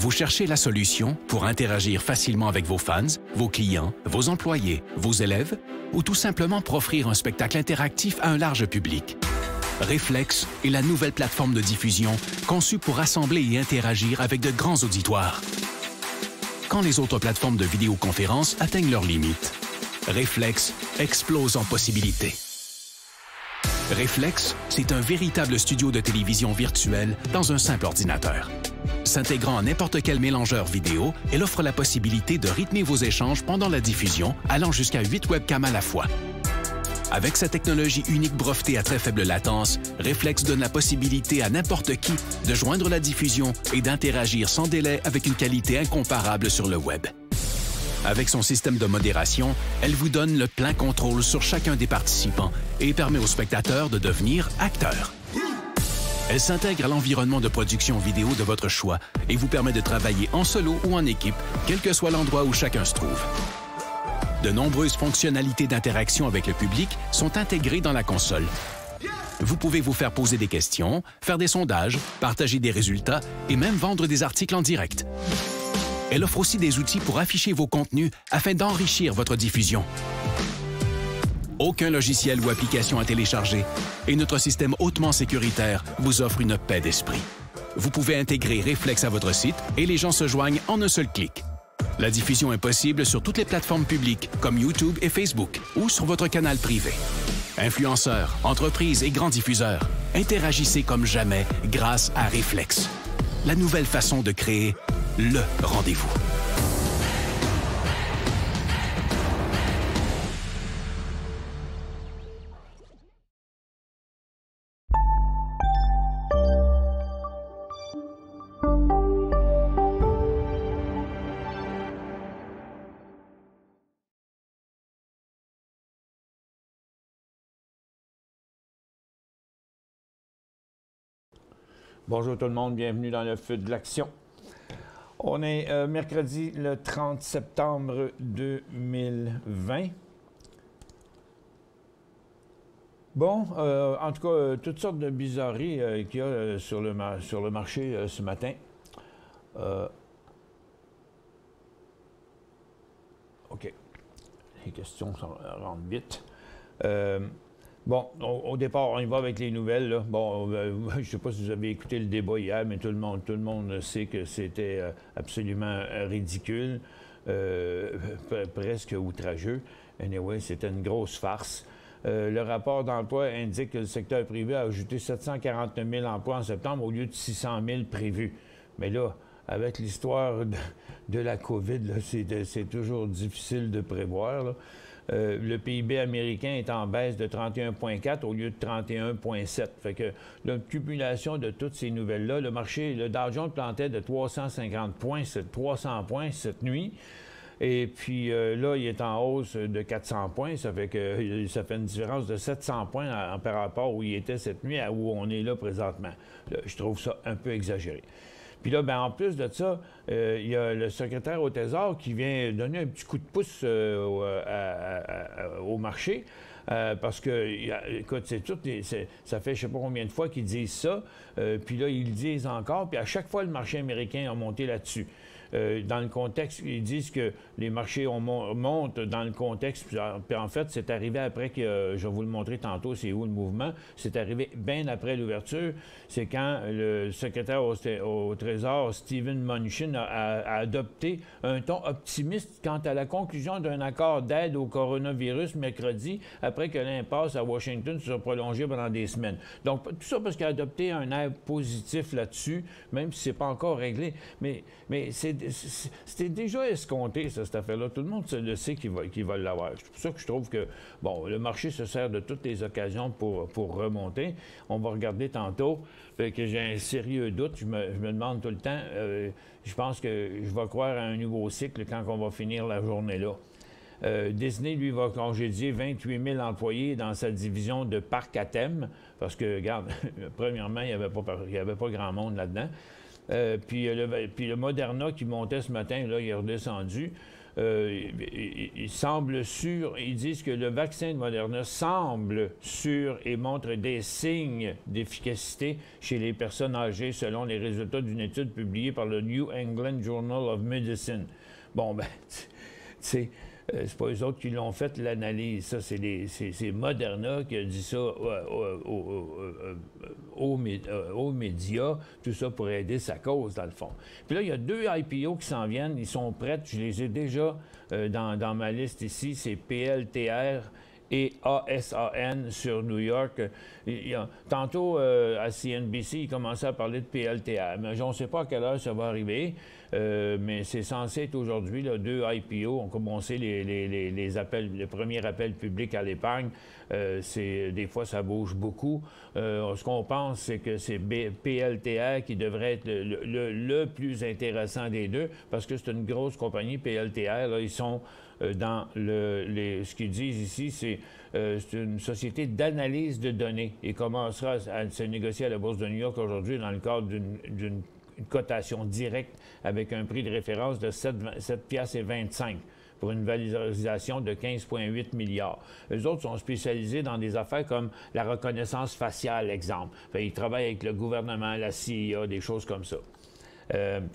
Vous cherchez la solution pour interagir facilement avec vos fans, vos clients, vos employés, vos élèves ou tout simplement pour offrir un spectacle interactif à un large public. Reflex est la nouvelle plateforme de diffusion conçue pour rassembler et interagir avec de grands auditoires. Quand les autres plateformes de vidéoconférence atteignent leurs limites, Reflex explose en possibilités. Reflex, c'est un véritable studio de télévision virtuel dans un simple ordinateur. S'intégrant à n'importe quel mélangeur vidéo, elle offre la possibilité de rythmer vos échanges pendant la diffusion, allant jusqu'à 8 webcams à la fois. Avec sa technologie unique brevetée à très faible latence, Reflex donne la possibilité à n'importe qui de joindre la diffusion et d'interagir sans délai avec une qualité incomparable sur le web. Avec son système de modération, elle vous donne le plein contrôle sur chacun des participants et permet aux spectateurs de devenir acteurs. Elle s'intègre à l'environnement de production vidéo de votre choix et vous permet de travailler en solo ou en équipe, quel que soit l'endroit où chacun se trouve. De nombreuses fonctionnalités d'interaction avec le public sont intégrées dans la console. Vous pouvez vous faire poser des questions, faire des sondages, partager des résultats et même vendre des articles en direct. Elle offre aussi des outils pour afficher vos contenus afin d'enrichir votre diffusion. Aucun logiciel ou application à télécharger et notre système hautement sécuritaire vous offre une paix d'esprit. Vous pouvez intégrer Reflex à votre site et les gens se joignent en un seul clic. La diffusion est possible sur toutes les plateformes publiques comme YouTube et Facebook ou sur votre canal privé. Influenceurs, entreprises et grands diffuseurs, interagissez comme jamais grâce à Reflex. La nouvelle façon de créer le rendez-vous. Bonjour tout le monde, bienvenue dans le feu de l'action. On est mercredi le 30 septembre 2020. Bon, en tout cas, toutes sortes de bizarreries qu'il y a sur le marché ce matin. OK. Les questions rentrent vite. Bon, au départ, on y va avec les nouvelles. Là. Bon, je ne sais pas si vous avez écouté le débat hier, mais tout le monde sait que c'était absolument ridicule, presque outrageux. Anyway, c'était une grosse farce. Le rapport d'emploi indique que le secteur privé a ajouté 749 000 emplois en septembre au lieu de 600 000 prévus. Mais là, avec l'histoire de la COVID, c'est toujours difficile de prévoir. Là. Le PIB américain est en baisse de 31,4 au lieu de 31,7. Fait que la cumulation de toutes ces nouvelles-là, le Dow Jones plantait de 350 points, 300 points cette nuit. Et puis là, il est en hausse de 400 points. Ça fait une différence de 700 points par rapport où il était cette nuit à où on est là présentement. Là, je trouve ça un peu exagéré. Puis là, ben, en plus de ça, il y a le secrétaire au Trésor qui vient donner un petit coup de pouce au marché. Parce que, écoute, ça fait je ne sais pas combien de fois qu'ils disent ça. Puis là, ils le disent encore. Puis à chaque fois, le marché américain a monté là-dessus. Dans le contexte, ils disent que les marchés montent dans le contexte. Puis en fait, c'est arrivé après que, je vais vous le montrer tantôt, c'est où le mouvement. C'est arrivé bien après l'ouverture. C'est quand le secrétaire au Trésor, Steven Mnuchin, a adopté un ton optimiste quant à la conclusion d'un accord d'aide au coronavirus mercredi, après que l'impasse à Washington se soit prolongée pendant des semaines. Donc, tout ça parce qu'il a adopté un air positif là-dessus, même si ce n'est pas encore réglé. Mais c'était déjà escompté, ça, cette affaire-là. Tout le monde le sait qu'il va l'avoir. C'est pour ça que je trouve que, bon, le marché se sert de toutes les occasions pour remonter. On va regarder tantôt. Fait que j'ai un sérieux doute. Je me demande tout le temps. Je pense que je vais croire à un nouveau cycle quand on va finir la journée-là. Disney, lui, va congédier 28 000 employés dans sa division de parcs à thème, parce que, regarde, premièrement, il n'y avait pas grand monde là-dedans. Puis le Moderna qui montait ce matin, là, il est redescendu. ils semblent sûrs, ils disent que le vaccin de Moderna semble sûr et montre des signes d'efficacité chez les personnes âgées selon les résultats d'une étude publiée par le New England Journal of Medicine. Bon, ben, c'est pas eux autres qui l'ont fait, l'analyse. Ça, c'est Moderna qui a dit ça aux médias, tout ça pour aider sa cause, dans le fond. Puis là, il y a 2 IPO qui s'en viennent, ils sont prêts, je les ai déjà dans ma liste ici, c'est PLTR et ASAN sur New York. Tantôt, à CNBC, ils commençaient à parler de PLTR, mais on ne sait pas à quelle heure ça va arriver, mais c'est censé être aujourd'hui, 2 IPO ont commencé les appels, les premiers appels publics à l'épargne. Des fois, ça bouge beaucoup. Ce qu'on pense, c'est que c'est PLTR qui devrait être le plus intéressant des deux, parce que c'est une grosse compagnie, PLTR. Là, ils sont dans ce qu'ils disent ici, c'est une société d'analyse de données et commencera à se négocier à la Bourse de New York aujourd'hui dans le cadre d'une cotation directe avec un prix de référence de 7,25 $ pour une valorisation de 15,8 milliards. Eux autres sont spécialisés dans des affaires comme la reconnaissance faciale, exemple. Ils travaillent avec le gouvernement, la CIA, des choses comme ça.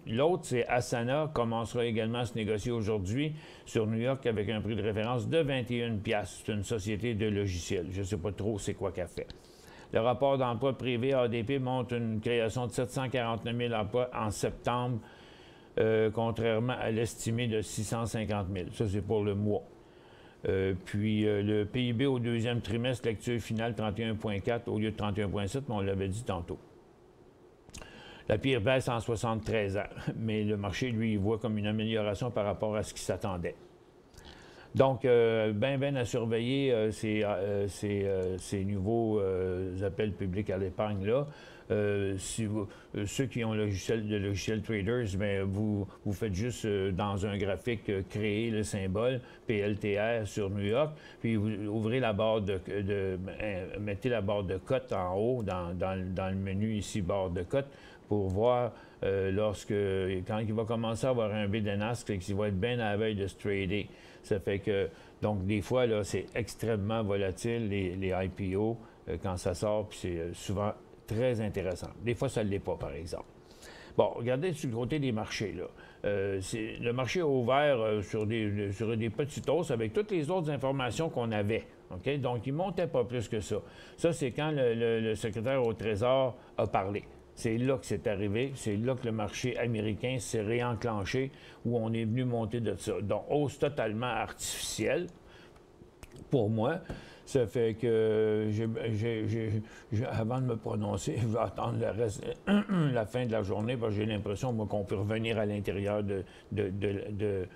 L'autre, c'est Asana, commencera également à se négocier aujourd'hui sur New York avec un prix de référence de 21 $. C'est une société de logiciels. Je ne sais pas trop c'est quoi qu'elle fait. Le rapport d'emploi privé ADP montre une création de 749 000 emplois en septembre, contrairement à l'estimé de 650 000. Ça, c'est pour le mois. Puis le PIB au deuxième trimestre, lecture finale 31,4 au lieu de 31,7, mais on l'avait dit tantôt. La pire baisse en 73 ans, mais le marché, lui, il voit comme une amélioration par rapport à ce qui s'attendait. Donc, ben à surveiller ces nouveaux appels publics à l'épargne-là. Ceux qui ont le logiciel Traders, bien, vous faites juste dans un graphique créer le symbole PLTR sur New York, puis vous ouvrez la barre mettez la barre de cote en haut dans le menu ici, barre de cote, pour voir quand il va commencer à avoir un bid and ask, c'est qu'il va être bien à la veille de se trader. Ça fait que, donc, des fois, là, c'est extrêmement volatile, les IPO, quand ça sort, puis c'est souvent très intéressant. Des fois, ça ne l'est pas, par exemple. Bon, regardez sur le côté des marchés, là. Le marché a ouvert sur des petites hausses avec toutes les autres informations qu'on avait. OK? Donc, il ne montait pas plus que ça. Ça, c'est quand le secrétaire au Trésor a parlé. C'est là que c'est arrivé, c'est là que le marché américain s'est réenclenché, où on est venu monter de ça. Donc, hausse totalement artificielle, pour moi. Ça fait que, avant de me prononcer, je vais attendre la fin de la journée, parce que j'ai l'impression, moi, qu'on peut revenir à l'intérieur du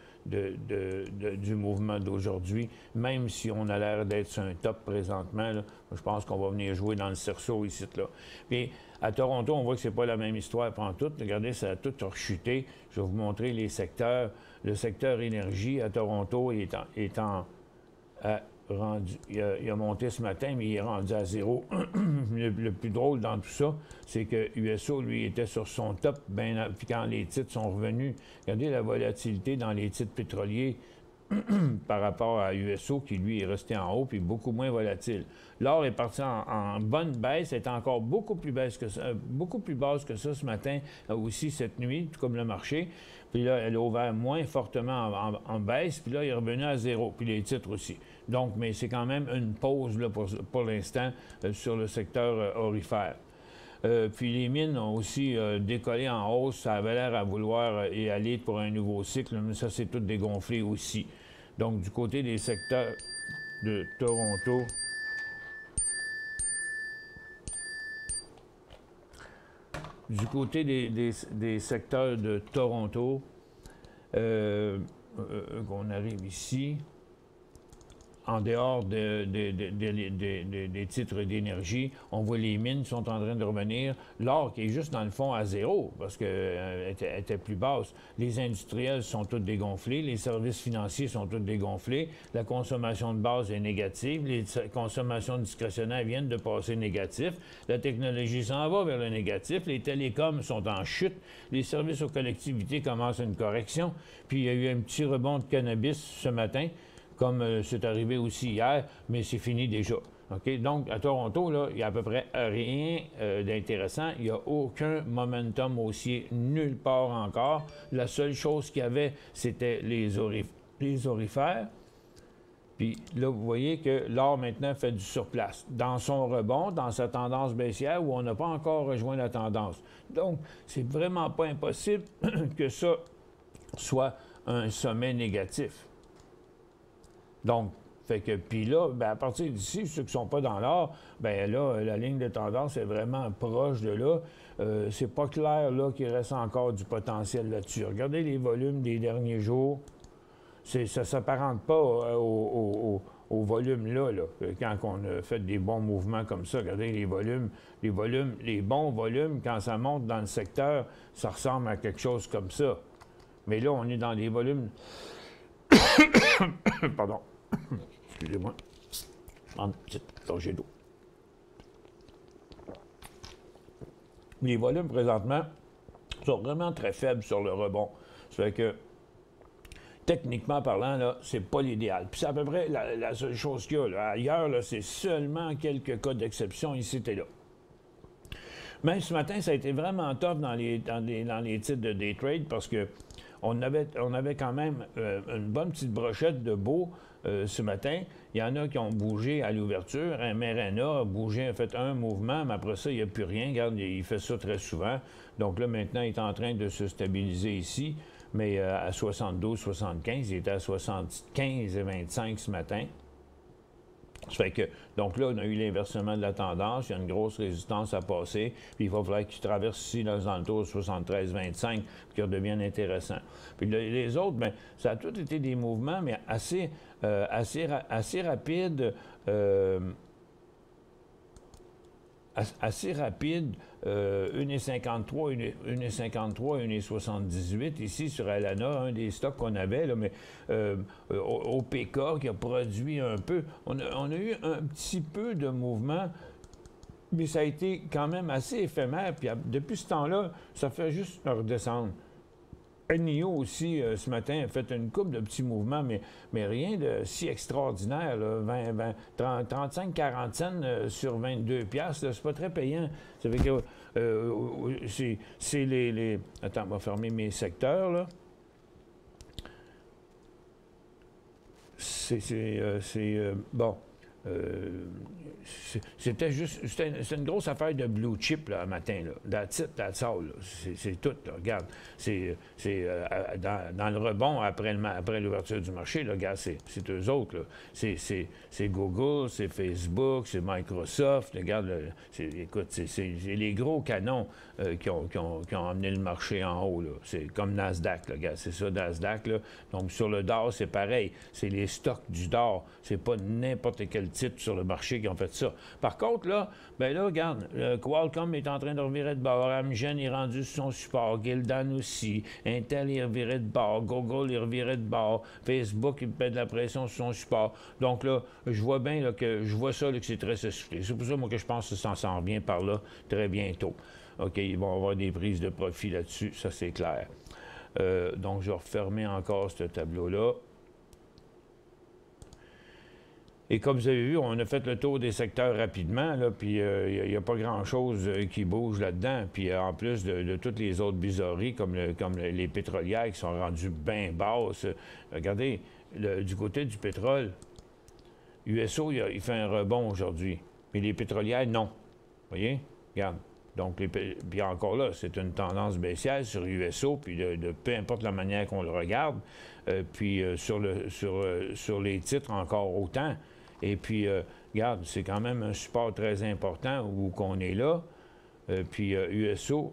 mouvement d'aujourd'hui, même si on a l'air d'être sur un top présentement. Là, je pense qu'on va venir jouer dans le cerceau ici. Là. Puis, à Toronto, on voit que c'est pas la même histoire pantoute. Regardez, ça a tout rechuté. Je vais vous montrer les secteurs. Le secteur énergie à Toronto il a monté ce matin, mais il est rendu à zéro. Le plus drôle dans tout ça, c'est que USO, lui, était sur son top, puis quand les titres sont revenus, regardez la volatilité dans les titres pétroliers par rapport à USO, qui, lui, est resté en haut, puis beaucoup moins volatile. L'or est parti en bonne baisse, est encore beaucoup plus basse que ça ce matin, aussi cette nuit, tout comme le marché. Puis là, elle a ouvert moins fortement en baisse, puis là, il est revenu à zéro, puis les titres aussi. Donc, mais c'est quand même une pause là, pour l'instant sur le secteur aurifère. Puis les mines ont aussi décollé en hausse. Ça avait l'air à vouloir y aller pour un nouveau cycle, mais ça, c'est tout dégonflé aussi. Donc, du côté des secteurs de Toronto, des secteurs de Toronto, qu'on arrive ici, en dehors des titres d'énergie, on voit les mines qui sont en train de revenir. L'or qui est juste dans le fond à zéro parce qu'elle était plus basse. Les industriels sont tous dégonflés. Les services financiers sont tous dégonflés. La consommation de base est négative. Les consommations discrétionnaires viennent de passer négatif. La technologie s'en va vers le négatif. Les télécoms sont en chute. Les services aux collectivités commencent une correction. Puis il y a eu un petit rebond de cannabis ce matin, comme c'est arrivé aussi hier, mais c'est fini déjà. OK? Donc, à Toronto, là, il n'y a à peu près rien d'intéressant. Il n'y a aucun momentum haussier nulle part encore. La seule chose qu'il y avait, c'était les orifères. Puis là, vous voyez que l'or maintenant fait du surplace. Dans son rebond, dans sa tendance baissière, où on n'a pas encore rejoint la tendance. Donc, c'est vraiment pas impossible que ça soit un sommet négatif. Donc, fait que, puis là, ben, à partir d'ici, ceux qui ne sont pas dans l'or, ben là, la ligne de tendance est vraiment proche de là. C'est pas clair, là, qu'il reste encore du potentiel là-dessus. Regardez les volumes des derniers jours. Ça ne s'apparente pas au volume-là, là, quand on a fait des bons mouvements comme ça. Regardez les bons volumes, quand ça monte dans le secteur, ça ressemble à quelque chose comme ça. Mais là, on est dans des volumes... Pardon. Excusez-moi. Une petite gorgée d'eau. Les volumes, présentement, sont vraiment très faibles sur le rebond. Ça fait que, techniquement parlant, là, c'est pas l'idéal. Puis c'est à peu près la seule chose qu'il y a. Là. Ailleurs, là, c'est seulement quelques cas d'exception ici et là. Même ce matin, ça a été vraiment tough dans les titres de day trade parce que on avait quand même une bonne petite brochette de beau ce matin. Il y en a qui ont bougé à l'ouverture. MRNA a bougé, a fait un mouvement, mais après ça, il n'y a plus rien. Regarde, il fait ça très souvent. Donc là, maintenant, il est en train de se stabiliser ici, mais à 72-75. Il était à 75,25 ce matin. Ça fait que, donc là, on a eu l'inversement de la tendance, il y a une grosse résistance à passer, puis il va falloir qu'il traverse ici dans le tour de 73-25 pour qu'il redevienne intéressant. Puis les autres, bien, ça a tout été des mouvements, mais assez rapides. Assez rapide, 1,53, 1,78 ici sur Alana, un des stocks qu'on avait, là, mais OPK qui a produit un peu. On a eu un petit peu de mouvement, mais ça a été quand même assez éphémère. Puis depuis ce temps-là, ça fait juste redescendre. NIO aussi, ce matin, a fait une couple de petits mouvements, mais rien de si extraordinaire. 35-40 cents sur 22 piastres, c'est pas très payant. Ça fait que c'est les... Attends, on va fermer mes secteurs, là. Bon. C'était une grosse affaire de blue chip là, matin. Là. That's it, that's all. C'est tout. Là. Regarde, dans le rebond après l'ouverture du marché, là, regarde, c'est eux autres. Là. C'est Google, c'est Facebook, c'est Microsoft. Regarde, écoute, c'est les gros canons qui ont amené le marché en haut. C'est comme Nasdaq. Là. Regarde, c'est ça, Nasdaq. Là. Donc, sur le DAR, c'est pareil. C'est les stocks du DAR. C'est pas n'importe quel titre sur le marché qui ont fait ça. Par contre, là, ben là, regarde, Qualcomm est en train de revirer de bord, Amgen est rendu sur son support, Gildan aussi, Intel est reviré de bord, Google est reviré de bord, Facebook il met de la pression sur son support. Donc là, je vois bien là, que c'est très essoufflé. C'est pour ça, moi, que je pense que ça s'en revient par là très bientôt. OK, ils vont avoir des prises de profit là-dessus, ça c'est clair. Donc, je vais refermer encore ce tableau-là. Et comme vous avez vu, on a fait le tour des secteurs rapidement, là, puis il n'y a pas grand-chose qui bouge là-dedans. Puis en plus de toutes les autres bizarreries, comme les pétrolières qui sont rendues bien basses. Regardez, du côté du pétrole, USO, il fait un rebond aujourd'hui. Mais les pétrolières, non. Vous voyez? Regarde. Donc, puis encore là, c'est une tendance baissière sur USO, puis de peu importe la manière qu'on le regarde. Puis sur les titres, encore autant. Et puis, regarde, c'est quand même un support très important où qu'on est là. Puis USO,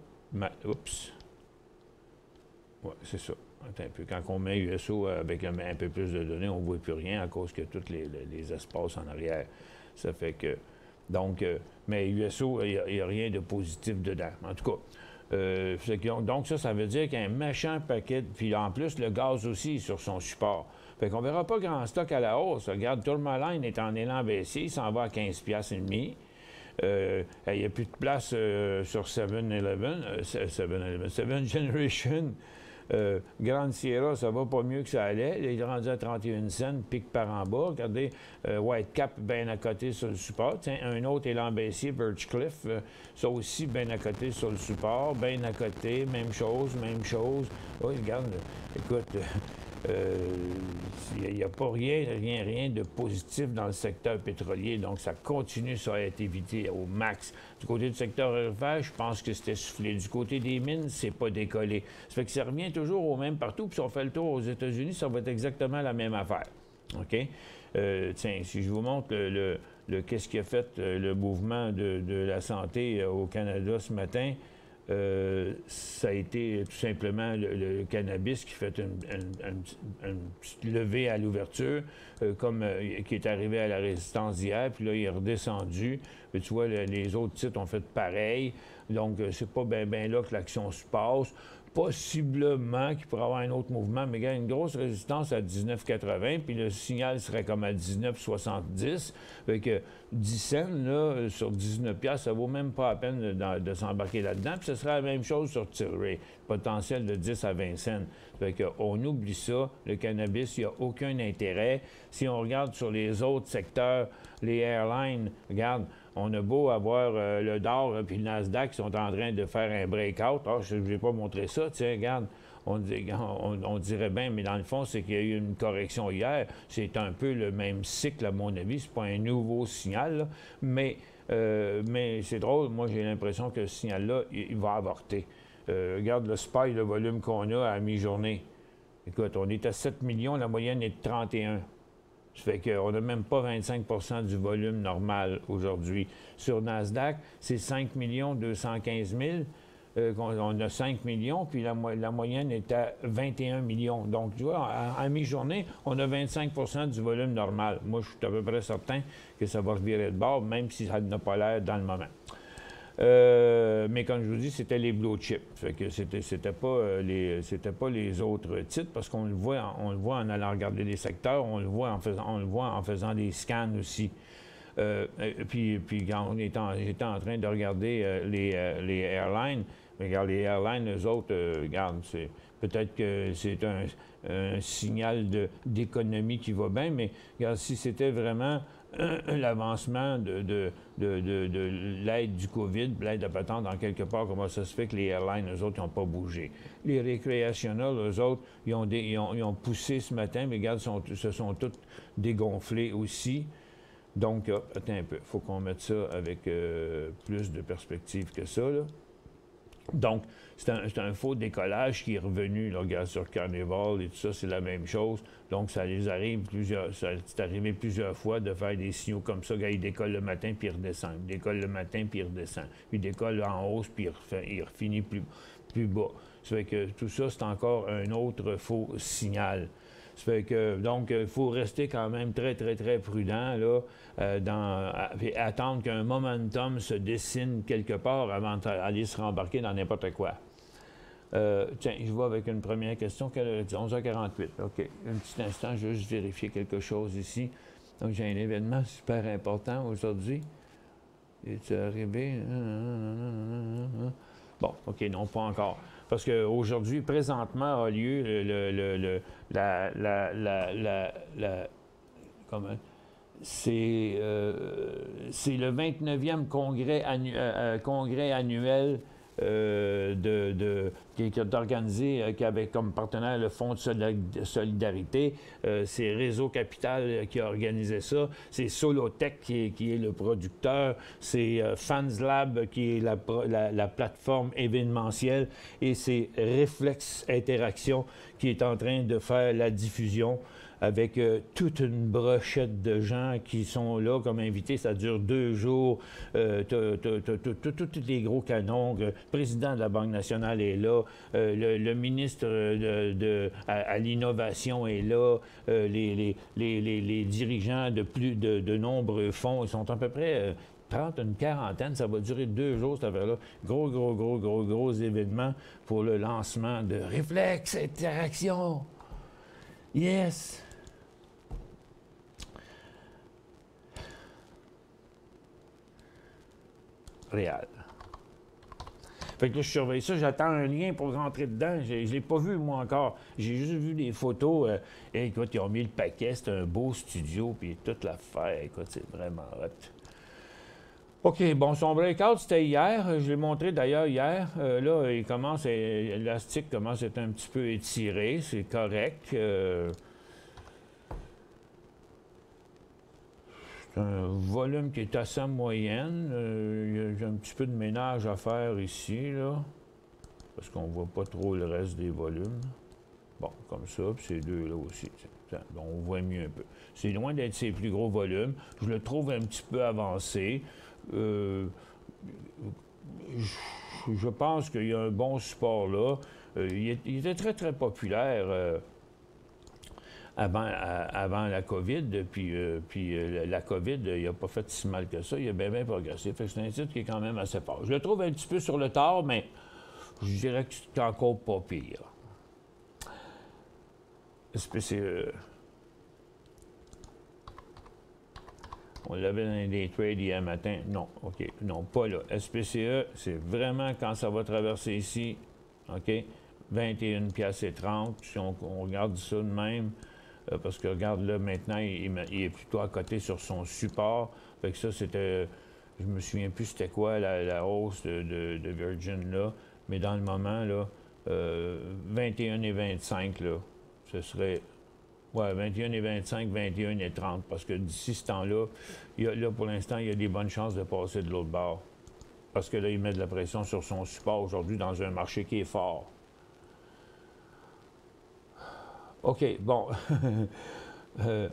oups. Oui, c'est ça. attends un peu. Quand on met USO avec un peu plus de données, on ne voit plus rien à cause que tous les espaces en arrière. Ça fait que... Donc, mais USO, il n'y a rien de positif dedans. En tout cas, donc ça veut dire qu'il y a un méchant paquet. Puis en plus, le gaz aussi sur son support. Fait qu'on ne verra pas grand stock à la hausse. Regarde, Tourmaline est en élan baissier, il s'en va à 15,5 $. Il n'y a plus de place sur 7-Eleven, 7 Generation. Grande Sierra, ça va pas mieux que ça allait. Il est rendu à 31 cents, pique par en bas. Regardez, Whitecap bien à côté sur le support. Tiens, un autre élan baissier, Birchcliff, ça aussi bien à côté sur le support. Bien à côté, même chose, même chose. Oui, regarde, écoute, il n'y a pas rien de positif dans le secteur pétrolier, donc ça continue sur la activité au max. Du côté du secteur agricole, je pense que c'était soufflé. Du côté des mines, c'est pas décollé. Ça fait que ça revient toujours au même partout, puis si on fait le tour aux États-Unis, ça va être exactement la même affaire. OK? Tiens, si je vous montre qu'est-ce qui a fait le mouvement de la santé au Canada ce matin, ça a été tout simplement le cannabis qui fait une petite levée à l'ouverture, qui est arrivé à la résistance d'hier, puis là, il est redescendu. Puis, tu vois, les autres titres ont fait pareil. Donc, c'est pas bien là que l'action se passe. Possiblement qu'il pourrait y avoir un autre mouvement, mais il y a une grosse résistance à 19,80, puis le signal serait comme à 19,70. Fait que 10 cents, là, sur 19 $, ça vaut même pas la peine de s'embarquer là-dedans. Puis ce serait la même chose sur Tilray, potentiel de 10 à 20 cents. Fait qu'on oublie ça. Le cannabis, il n'y a aucun intérêt. Si on regarde sur les autres secteurs, les airlines, regarde, on a beau avoir le Dow puis le Nasdaq qui sont en train de faire un breakout. Ah, je ne vais pas montrer ça. Tiens, regarde, on dirait bien, mais dans le fond, c'est qu'il y a eu une correction hier. C'est un peu le même cycle, à mon avis. C'est pas un nouveau signal, là. Mais c'est drôle. Moi, j'ai l'impression que ce signal-là, il va avorter. Regarde le SPY, le volume qu'on a à mi-journée. Écoute, on est à 7 millions, la moyenne est de 31. Ça fait qu'on n'a même pas 25 du volume normal aujourd'hui. Sur Nasdaq, c'est 5 215 000. On a 5 millions, puis la moyenne est à 21 millions. Donc, tu vois, à mi-journée, on a 25 du volume normal. Moi, je suis à peu près certain que ça va revirer de bord, même si ça n'a pas l'air dans le moment. Mais comme je vous dis, c'était les blue chips. Fait que c'était pas les autres titres, parce qu'on le voit en allant regarder les secteurs, on le voit en faisant des scans aussi. Puis quand j'étais en train de regarder les airlines, regarde, les airlines, eux autres, regarde, peut-être que c'est un signal d'économie qui va bien, mais regarde, si c'était vraiment l'avancement de l'aide du COVID, l'aide de patente dans quelque part, comment ça se fait que les airlines, eux autres, ils n'ont pas bougé. Les recreational, eux autres, ils ont poussé ce matin, mais regarde, se sont tous dégonflés aussi. Donc, attends un peu, il faut qu'on mette ça avec plus de perspective que ça, là. Donc, c'est un faux décollage qui est revenu, là, regarde, sur Carnival et tout ça, c'est la même chose. Donc, ça les arrive c'est arrivé plusieurs fois de faire des signaux comme ça. Regarde, il décolle le matin, puis il redescend. Il décolle le matin, puis il redescend. Puis il décolle en hausse, puis il finit plus bas. Ça fait que tout ça, c'est encore un autre faux signal. Ça fait que, donc, il faut rester quand même très, très, très prudent, là, attendre qu'un momentum se dessine quelque part avant d'aller se rembarquer dans n'importe quoi. Tiens, je vois avec une première question. 11h48. OK. Un petit instant, je vais juste vérifier quelque chose ici. Donc, j'ai un événement super important aujourd'hui. Est-il arrivé? Bon, OK, non, pas encore. Parce qu'aujourd'hui, présentement, a lieu c'est le 29e congrès annuel qui est organisé, qui avait comme partenaire le Fonds de solidarité. C'est Réseau Capital qui a organisé ça. C'est Solotech qui est le producteur. C'est FansLab qui est la plateforme événementielle. Et c'est Reflex Interaction qui est en train de faire la diffusion. avec toute une brochette de gens qui sont là comme invités. Ça dure 2 jours. Tous les gros canons. Le président de la Banque nationale est là. Le ministre à l'innovation est là. Les dirigeants de nombreux fonds, ils sont à peu près 30, une quarantaine. Ça va durer 2 jours, cette affaire-là. Gros événement pour le lancement de Réflexe Interaction. Yes! Réal. Fait que là, je surveille ça, j'attends un lien pour rentrer dedans. Je ne l'ai pas vu, moi, encore. J'ai juste vu des photos. Écoute, ils ont mis le paquet, c'est un beau studio, puis toute l'affaire. Écoute, c'est vraiment hot. OK, bon, son breakout, c'était hier. Je l'ai montré d'ailleurs hier. Là, l'élastique commence à être un petit peu étiré. C'est correct. C'est un volume qui est assez moyenne. J'ai un petit peu de ménage à faire ici, là, parce qu'on ne voit pas trop le reste des volumes. Bon, comme ça, puis ces deux-là aussi. Bon, on voit mieux un peu. C'est loin d'être ses plus gros volumes. Je le trouve un petit peu avancé. Je pense qu'il y a un bon support là. Il était très populaire avant la COVID. Puis la COVID, il n'a pas fait si mal que ça. Il a bien progressé. Fait que c'est un titre qui est quand même assez fort. Je le trouve un petit peu sur le tard, mais je dirais que c'est encore pas pire. SPCE. On l'avait dans les trades hier matin. Non, OK. Non, pas là. SPCE, c'est vraiment quand ça va traverser ici, OK? 21,30 $. Si on regarde ça de même, parce que regarde là, maintenant, il est plutôt à côté sur son support. Fait que ça, c'était... Je me souviens plus c'était quoi la hausse de Virgin là. Mais dans le moment, là, 21,25 $, là, ce serait... Oui, 21,25, 21,30, parce que d'ici ce temps-là, là, pour l'instant, il y a des bonnes chances de passer de l'autre bord. Parce que là, il met de la pression sur son support aujourd'hui dans un marché qui est fort. OK, bon.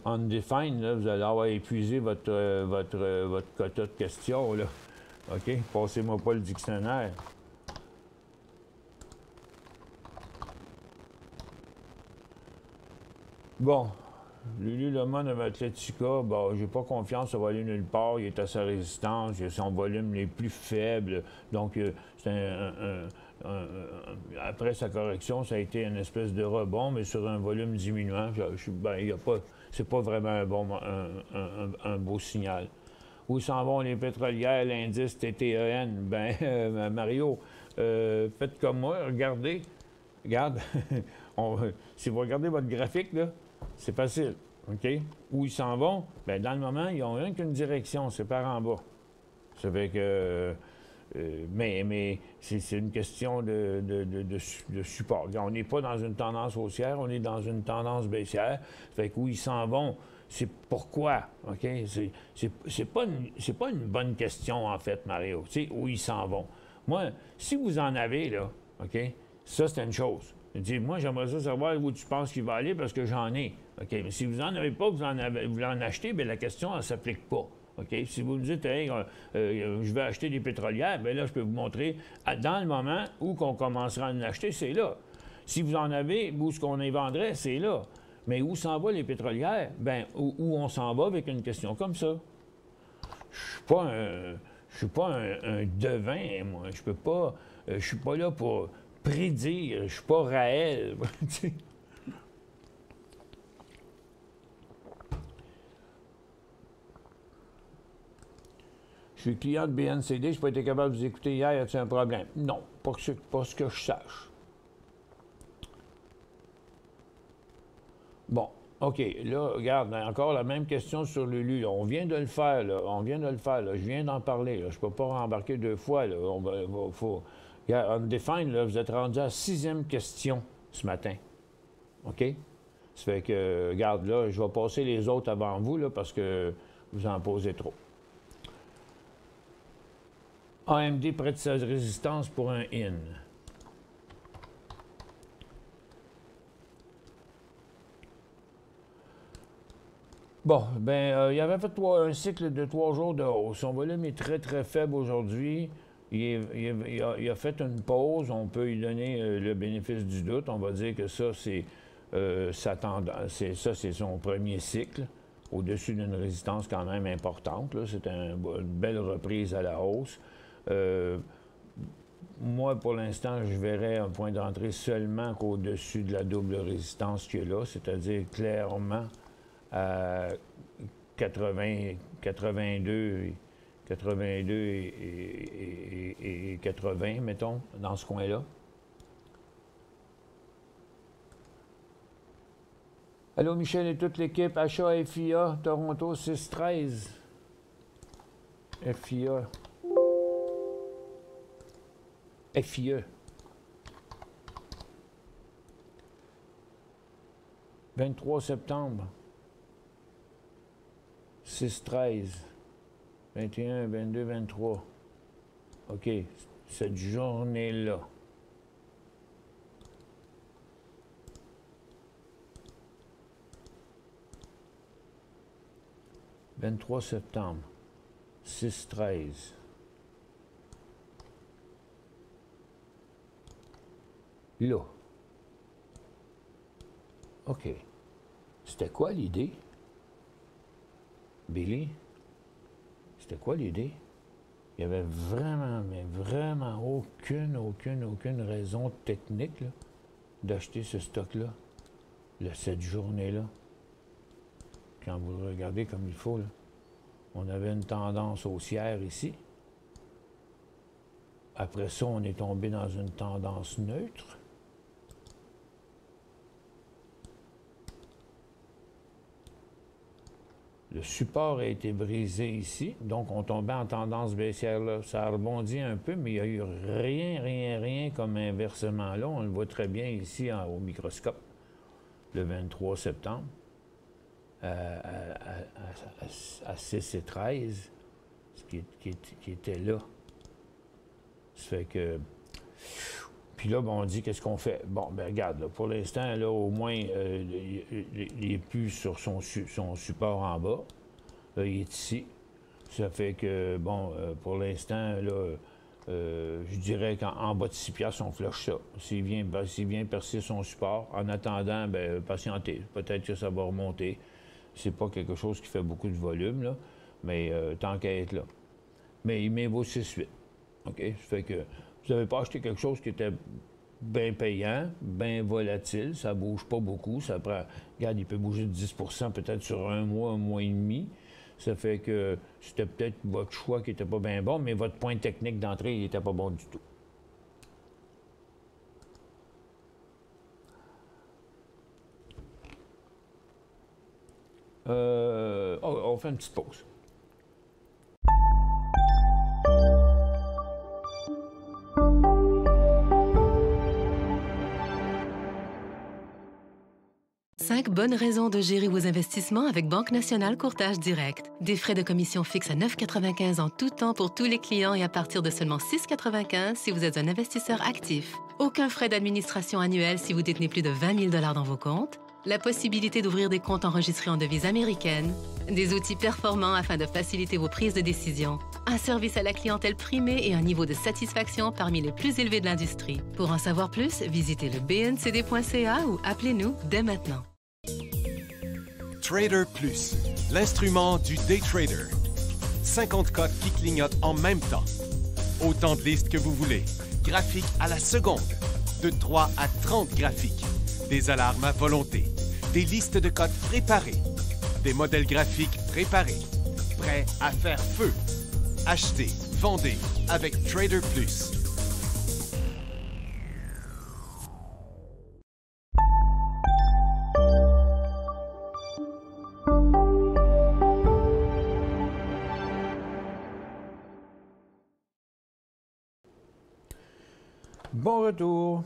Undefined, là, vous allez avoir épuisé votre quota de questions, là. OK? Passez-moi pas le dictionnaire. Bon, Lululemon de Athletica, bon, j'ai pas confiance, ça va aller nulle part. Il est à sa résistance, il a son volume les plus faibles. Donc, c'est après sa correction, ça a été une espèce de rebond, mais sur un volume diminuant. C'est pas vraiment un beau signal. Où s'en vont les pétrolières, l'indice TTEN? Ben, Mario, faites comme moi, regardez. Regarde, si vous regardez votre graphique, là, c'est facile, OK? Où ils s'en vont? Bien, dans le moment, ils n'ont rien qu'une direction, c'est par en bas. Ça fait que... mais c'est une question de support. On n'est pas dans une tendance haussière, on est dans une tendance baissière. Ça fait que où ils s'en vont, c'est pourquoi, OK? C'est pas une bonne question, en fait, Mario. Tu sais, où ils s'en vont. Moi, si vous en avez, là, OK? Ça, c'est une chose. Je dis, moi, j'aimerais ça savoir où tu penses qu'il va aller parce que j'en ai. OK? Mais si vous n'en avez pas, vous en achetez, bien, la question, elle ne s'applique pas. OK? Si vous me dites, hey, je vais acheter des pétrolières, bien là, je peux vous montrer, dans le moment où on commencera à en acheter, c'est là. Si vous en avez, où est-ce qu'on les vendrait, c'est là. Mais où s'en va les pétrolières? Bien, où on s'en va avec une question comme ça? Je suis pas un devin, moi. Je suis pas là pour prédire. Je suis pas Raël. Je suis client de BNCD, je n'ai pas été capable de vous écouter hier, y a-t-il un problème? Non, pas ce que je sache. Bon, OK, là, regarde, encore la même question sur Lulu. On vient de le faire, là. Je viens d'en parler, là. Je ne peux pas rembarquer 2 fois, là. Regarde, Undefined, là, vous êtes rendu à 6e question ce matin. OK? Ça fait que, regarde, là, je vais passer les autres avant vous, là, parce que vous en posez trop. AMD près de sa résistance pour un IN. Bon, il avait fait un cycle de 3 jours de hausse. Son volume est très, très faible aujourd'hui. Il a fait une pause. On peut lui donner le bénéfice du doute. On va dire que ça, c'est c'est son premier cycle, au-dessus d'une résistance quand même importante. C'est une belle reprise à la hausse. Moi, pour l'instant, je verrais un point d'entrée seulement qu'au-dessus de la double résistance qu'il y a là, c'est-à-dire clairement à 82 et 80, mettons, dans ce coin-là. Allô, Michel et toute l'équipe. Achat FIA, Toronto 613. FIA. FIE. 23 septembre. 6-13. 21, 22, 23. OK. Cette journée-là. « 23 septembre. 6-13. Là. OK. C'était quoi l'idée? Billy? C'était quoi l'idée? Il n'y avait vraiment, mais vraiment aucune raison technique d'acheter ce stock-là, cette journée-là. Quand vous le regardez comme il faut, là, on avait une tendance haussière ici. Après ça, on est tombé dans une tendance neutre. Le support a été brisé ici, donc on tombait en tendance baissière là. Ça a rebondi un peu, mais il n'y a eu rien comme inversement là. On le voit très bien ici au microscope, le 23 septembre, à 6 et 13, ce qui était là. Ça fait que... Puis là, on dit, qu'est-ce qu'on fait? Bon, regarde, là, pour l'instant, là, au moins, il n'est plus sur son support en bas. Là, il est ici. Ça fait que, bon, pour l'instant, là, je dirais qu'en bas de 6 piastres, on flush ça. S'il vient percer son support, en attendant, patientez. Peut-être que ça va remonter. C'est pas quelque chose qui fait beaucoup de volume, là, mais tant qu'à être là. Mais il vaut 6-8. OK? Ça fait que vous n'avez pas acheté quelque chose qui était bien payant, bien volatile, ça ne bouge pas beaucoup, ça prend... Regarde, il peut bouger de 10 peut-être sur un mois et demi. Ça fait que c'était peut-être votre choix qui n'était pas bien bon, mais votre point technique d'entrée, il n'était pas bon du tout. On fait une petite pause. Cinq bonnes raisons de gérer vos investissements avec Banque Nationale Courtage Direct. Des frais de commission fixes à 9,95 en tout temps pour tous les clients et à partir de seulement 6,95 si vous êtes un investisseur actif. Aucun frais d'administration annuel si vous détenez plus de 20 000 $ dans vos comptes. La possibilité d'ouvrir des comptes enregistrés en devise américaine. Des outils performants afin de faciliter vos prises de décision. Un service à la clientèle primé et un niveau de satisfaction parmi les plus élevés de l'industrie. Pour en savoir plus, visitez le bncd.ca ou appelez-nous dès maintenant. Trader Plus, l'instrument du day trader. 50 cotes qui clignotent en même temps. Autant de listes que vous voulez. Graphiques à la seconde. De 3 à 30 graphiques. Des alarmes à volonté. Des listes de cotes préparées. Des modèles graphiques préparés. Prêts à faire feu. Achetez, vendez avec Trader Plus. Bon retour.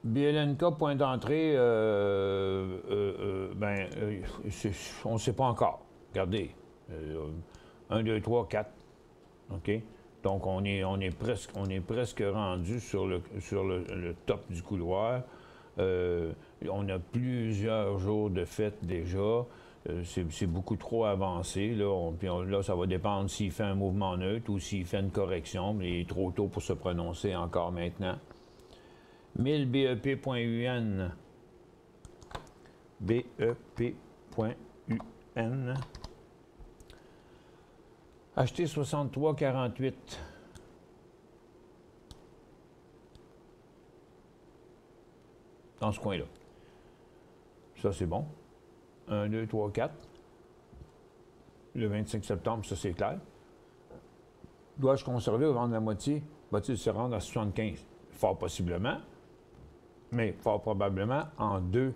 BLNK, point d'entrée, on ne sait pas encore. Regardez. 1, 2, 3, 4. OK? Donc, on est presque rendu sur le top du couloir. On a plusieurs jours de fête déjà. C'est beaucoup trop avancé. Là, là, ça va dépendre s'il fait un mouvement neutre ou s'il fait une correction. Mais il est trop tôt pour se prononcer encore maintenant. 1000 BEP.UN. BEP.UN. Acheter 63,48. Dans ce coin-là. Ça, c'est bon. 1, 2, 3, 4. Le 25 septembre, ça, c'est clair. Dois-je conserver ou vendre la moitié? Va-t-il se rendre à 75? Fort possiblement, mais fort probablement en 2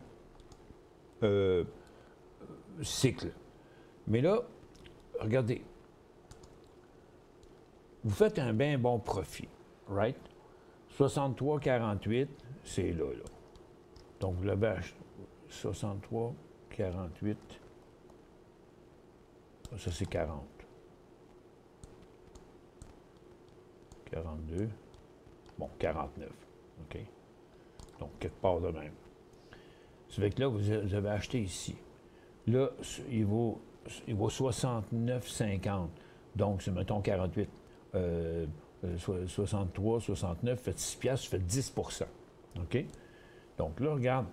cycles. Mais là, regardez. Vous faites un bien bon profit, right? 63,48, c'est là. Donc, vous l'avez acheté. 63,48. Ça, c'est 40. 42. Bon, 49. OK? Donc, quelque part de même. Ça fait que là, vous avez acheté ici. Là, il vaut 69,50. Donc, c'est, mettons, 48. 63, 69, faites 6 piastres, faites 10 %. OK? Donc, là, regarde.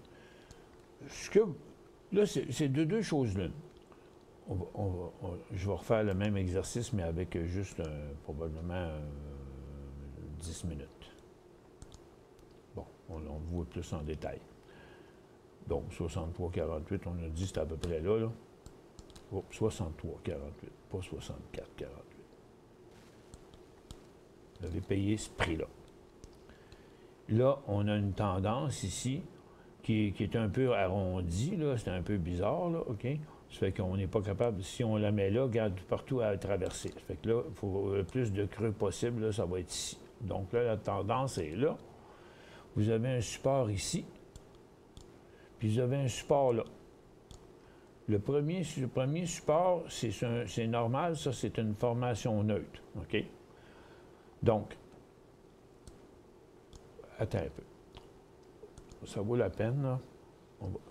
Là, c'est deux choses l'une. Je vais refaire le même exercice, mais avec juste probablement 10 minutes. Bon, on voit plus en détail. Donc, 63,48, on a dit c'est à peu près là. Oh, 63,48, pas 64,48. Vous avez payé ce prix-là. Là, on a une tendance ici qui est un peu arrondie, là. C'est un peu bizarre, là, OK? Ça fait qu'on n'est pas capable, si on la met là, regarde partout à traverser. Ça fait que là, il faut le plus de creux possible, là, ça va être ici. Donc là, la tendance est là. Vous avez un support ici, puis vous avez un support là. Le premier support, c'est normal, ça, c'est une formation neutre, OK? Donc, attends un peu. Ça vaut la peine, là.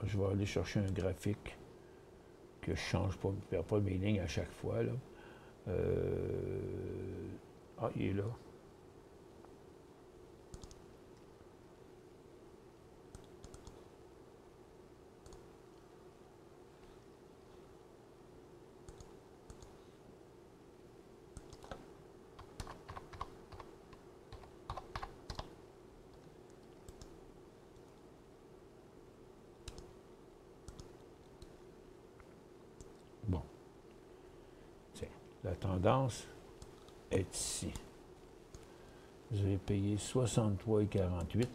Je vais aller chercher un graphique que je ne change pas, je ne perds pas mes lignes à chaque fois, là. Ah, il est là. Bon. Tiens, la tendance est ici. Vous avez payé 63,48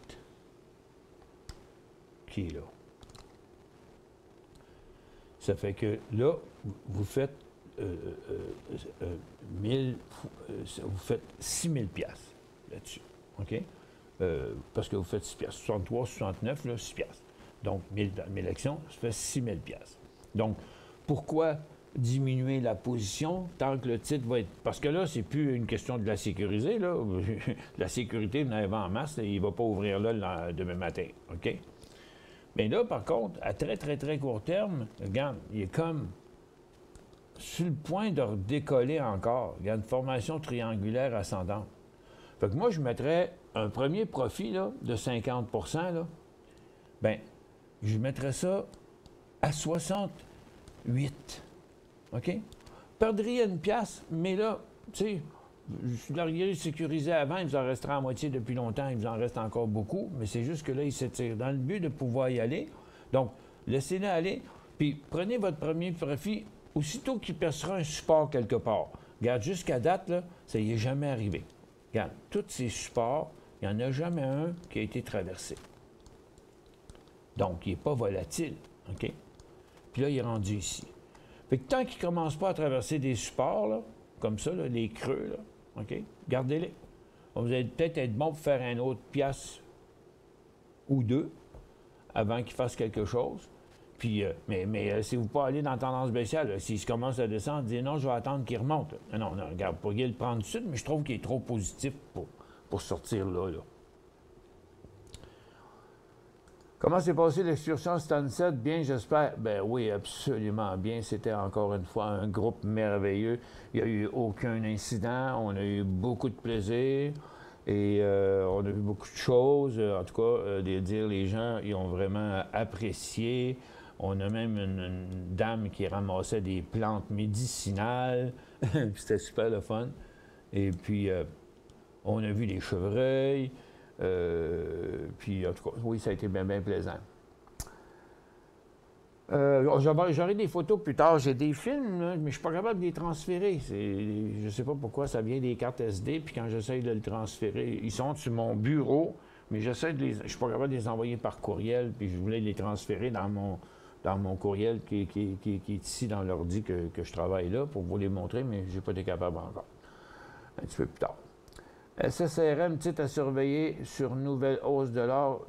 qui est là. Ça fait que là, vous faites vous faites 6 000 piastres là-dessus. OK? Parce que vous faites 6 piastres. 63, 69, là, 6 piastres. Donc, 1000 actions, ça fait 6 000 piastres. Donc, pourquoi diminuer la position tant que le titre va être... Parce que là, c'est plus une question de la sécuriser, là. La sécurité, vous en avez en masse, là, il ne va pas ouvrir là demain matin, OK? Mais là, par contre, à très, très, très court terme, regarde, il est comme sur le point de redécoller encore. Il y a une formation triangulaire ascendante. Fait que moi, je mettrais un premier profit, là, de 50 %, là. Bien, je mettrais ça à 68. OK? Perdriez une pièce, mais là, tu sais, je l'aurais sécurisé avant, il vous en restera à moitié depuis longtemps, il vous en reste encore beaucoup, mais c'est juste que là, il s'étire. Dans le but de pouvoir y aller, donc, laissez-le aller, puis prenez votre premier profit aussitôt qu'il percera un support quelque part. Regarde, jusqu'à date, là, ça n'y est jamais arrivé. Regarde, tous ces supports, il n'y en a jamais un qui a été traversé. Donc, il n'est pas volatile, OK? Puis là, il est rendu ici. Fait que tant qu'il ne commence pas à traverser des supports, là, comme ça, là, les creux, là, OK? Gardez-les. Vous allez peut-être être bon pour faire un autre pièce ou deux avant qu'il fasse quelque chose. Puis, mais si vous ne pouvez pas aller dans la tendance baissière, s'il commence à descendre, dites non, je vais attendre qu'il remonte. Non, regarde, vous pourriez le prendre tout de suite, mais je trouve qu'il est trop positif pour sortir là. Comment s'est passée l'excursion Stansted? Bien, j'espère. Ben oui, absolument bien. C'était encore une fois un groupe merveilleux. Il n'y a eu aucun incident. On a eu beaucoup de plaisir. Et on a vu beaucoup de choses. En tout cas, les gens, ils ont vraiment apprécié. On a même une dame qui ramassait des plantes médicinales. C'était super le fun. Et puis, on a vu des chevreuils. Puis, en tout cas, oui, ça a été bien, bien plaisant. J'aurai des photos plus tard. J'ai des films, là, mais je ne suis pas capable de les transférer. Je ne sais pas pourquoi ça vient des cartes SD, puis quand j'essaye de le transférer, ils sont sur mon bureau, mais je ne suis pas capable de les envoyer par courriel, puis je voulais les transférer dans mon courriel qui est ici dans l'ordi que je travaille là pour vous les montrer, mais je n'ai pas été capable encore. Un petit peu plus tard. SSRM, titre à surveiller sur nouvelle hausse de l'or.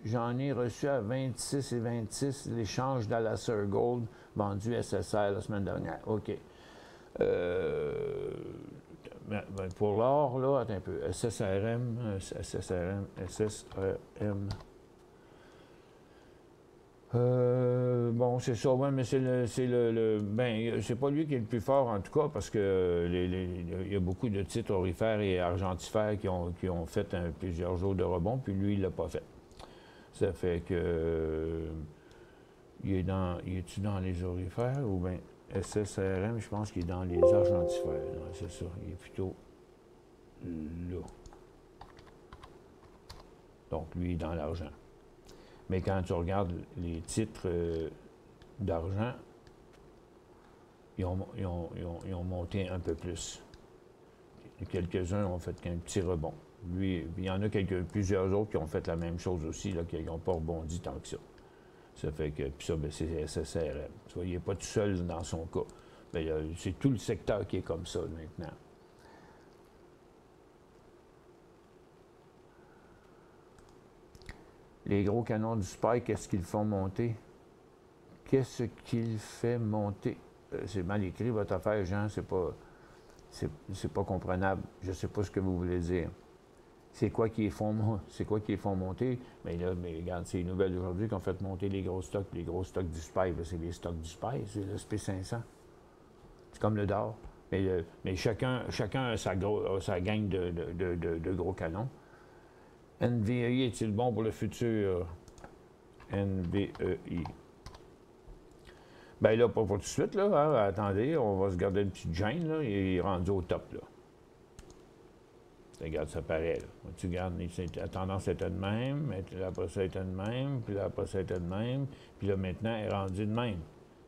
J'en ai reçu à 26 et 26 l'échange d'Alacer Gold vendu SSR la semaine dernière. OK. Pour l'or, là, attends un peu. SSRM. Bon, c'est ça, ouais, mais c'est pas lui qui est le plus fort, en tout cas, parce que il y a beaucoup de titres orifères et argentifères qui ont fait plusieurs jours de rebond, puis lui, il l'a pas fait. Ça fait que... il est-tu dans les orifères ou bien SSRM, je pense qu'il est dans les argentifères. C'est ça, il est plutôt là. Donc, lui, il est dans l'argent. Mais quand tu regardes les titres d'argent, ils ont monté un peu plus. Quelques-uns ont fait qu'un petit rebond. Lui, il y en a plusieurs autres qui ont fait la même chose aussi, là, qui n'ont pas rebondi tant que ça. Ça fait que, puis ça, ben, c'est SSRM. Tu vois, il n'est pas tout seul dans son cas. C'est tout le secteur qui est comme ça maintenant. Les gros canons du Spike, qu'est-ce qu'ils font monter? Qu'est-ce qu'il fait monter? C'est mal écrit, votre affaire, Jean, c'est pas comprenable. Je ne sais pas ce que vous voulez dire. C'est quoi qui les font monter? Mais là, regarde, c'est les nouvelles d'aujourd'hui qui ont fait monter les gros stocks. Les gros stocks du SPY, c'est les stocks du SPY, c'est le SP500. C'est comme le d'or. Mais chacun a sa gang de gros canons. NVEI est-il bon pour le futur? NVEI. Bien là, pas pour tout de suite, là. Hein? Attendez, on va se garder une petite gêne, là. Il est rendu au top, là. Regarde, ça paraît, là. Tu regardes, la tendance était de même, puis là, après ça était de même, puis là, après ça était de même, puis là, maintenant, elle est rendue de même.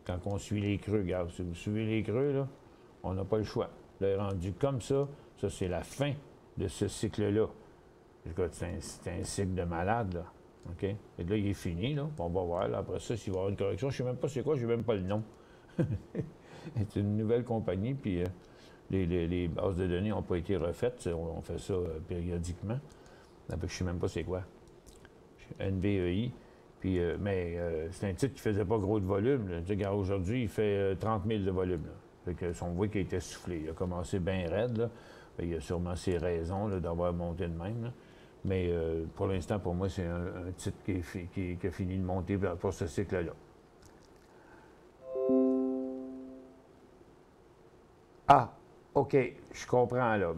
Quand on suit les creux, regarde, si vous suivez les creux, là, on n'a pas le choix. Là, elle est rendue comme ça. Ça, c'est la fin de ce cycle-là. Écoute, c'est un cycle de malade, là. OK? Et là, il est fini, là. On va voir, là. Après ça, s'il va y avoir une correction, je ne sais même pas c'est quoi, je n'ai même pas le nom. C'est une nouvelle compagnie, puis les bases de données n'ont pas été refaites. On fait ça périodiquement. Je ne sais même pas c'est quoi. NVEI. Puis, c'est un titre qui ne faisait pas gros de volume. Regarde, aujourd'hui, il fait 30 000 de volume. Là. Fait que on voit qu'il a été soufflé. Il a commencé bien raide, là. Il y a sûrement ses raisons d'avoir monté de même. Là. Mais pour l'instant, pour moi, c'est un titre qui a fini de monter pour ce cycle-là. Ah, OK, je comprends, là.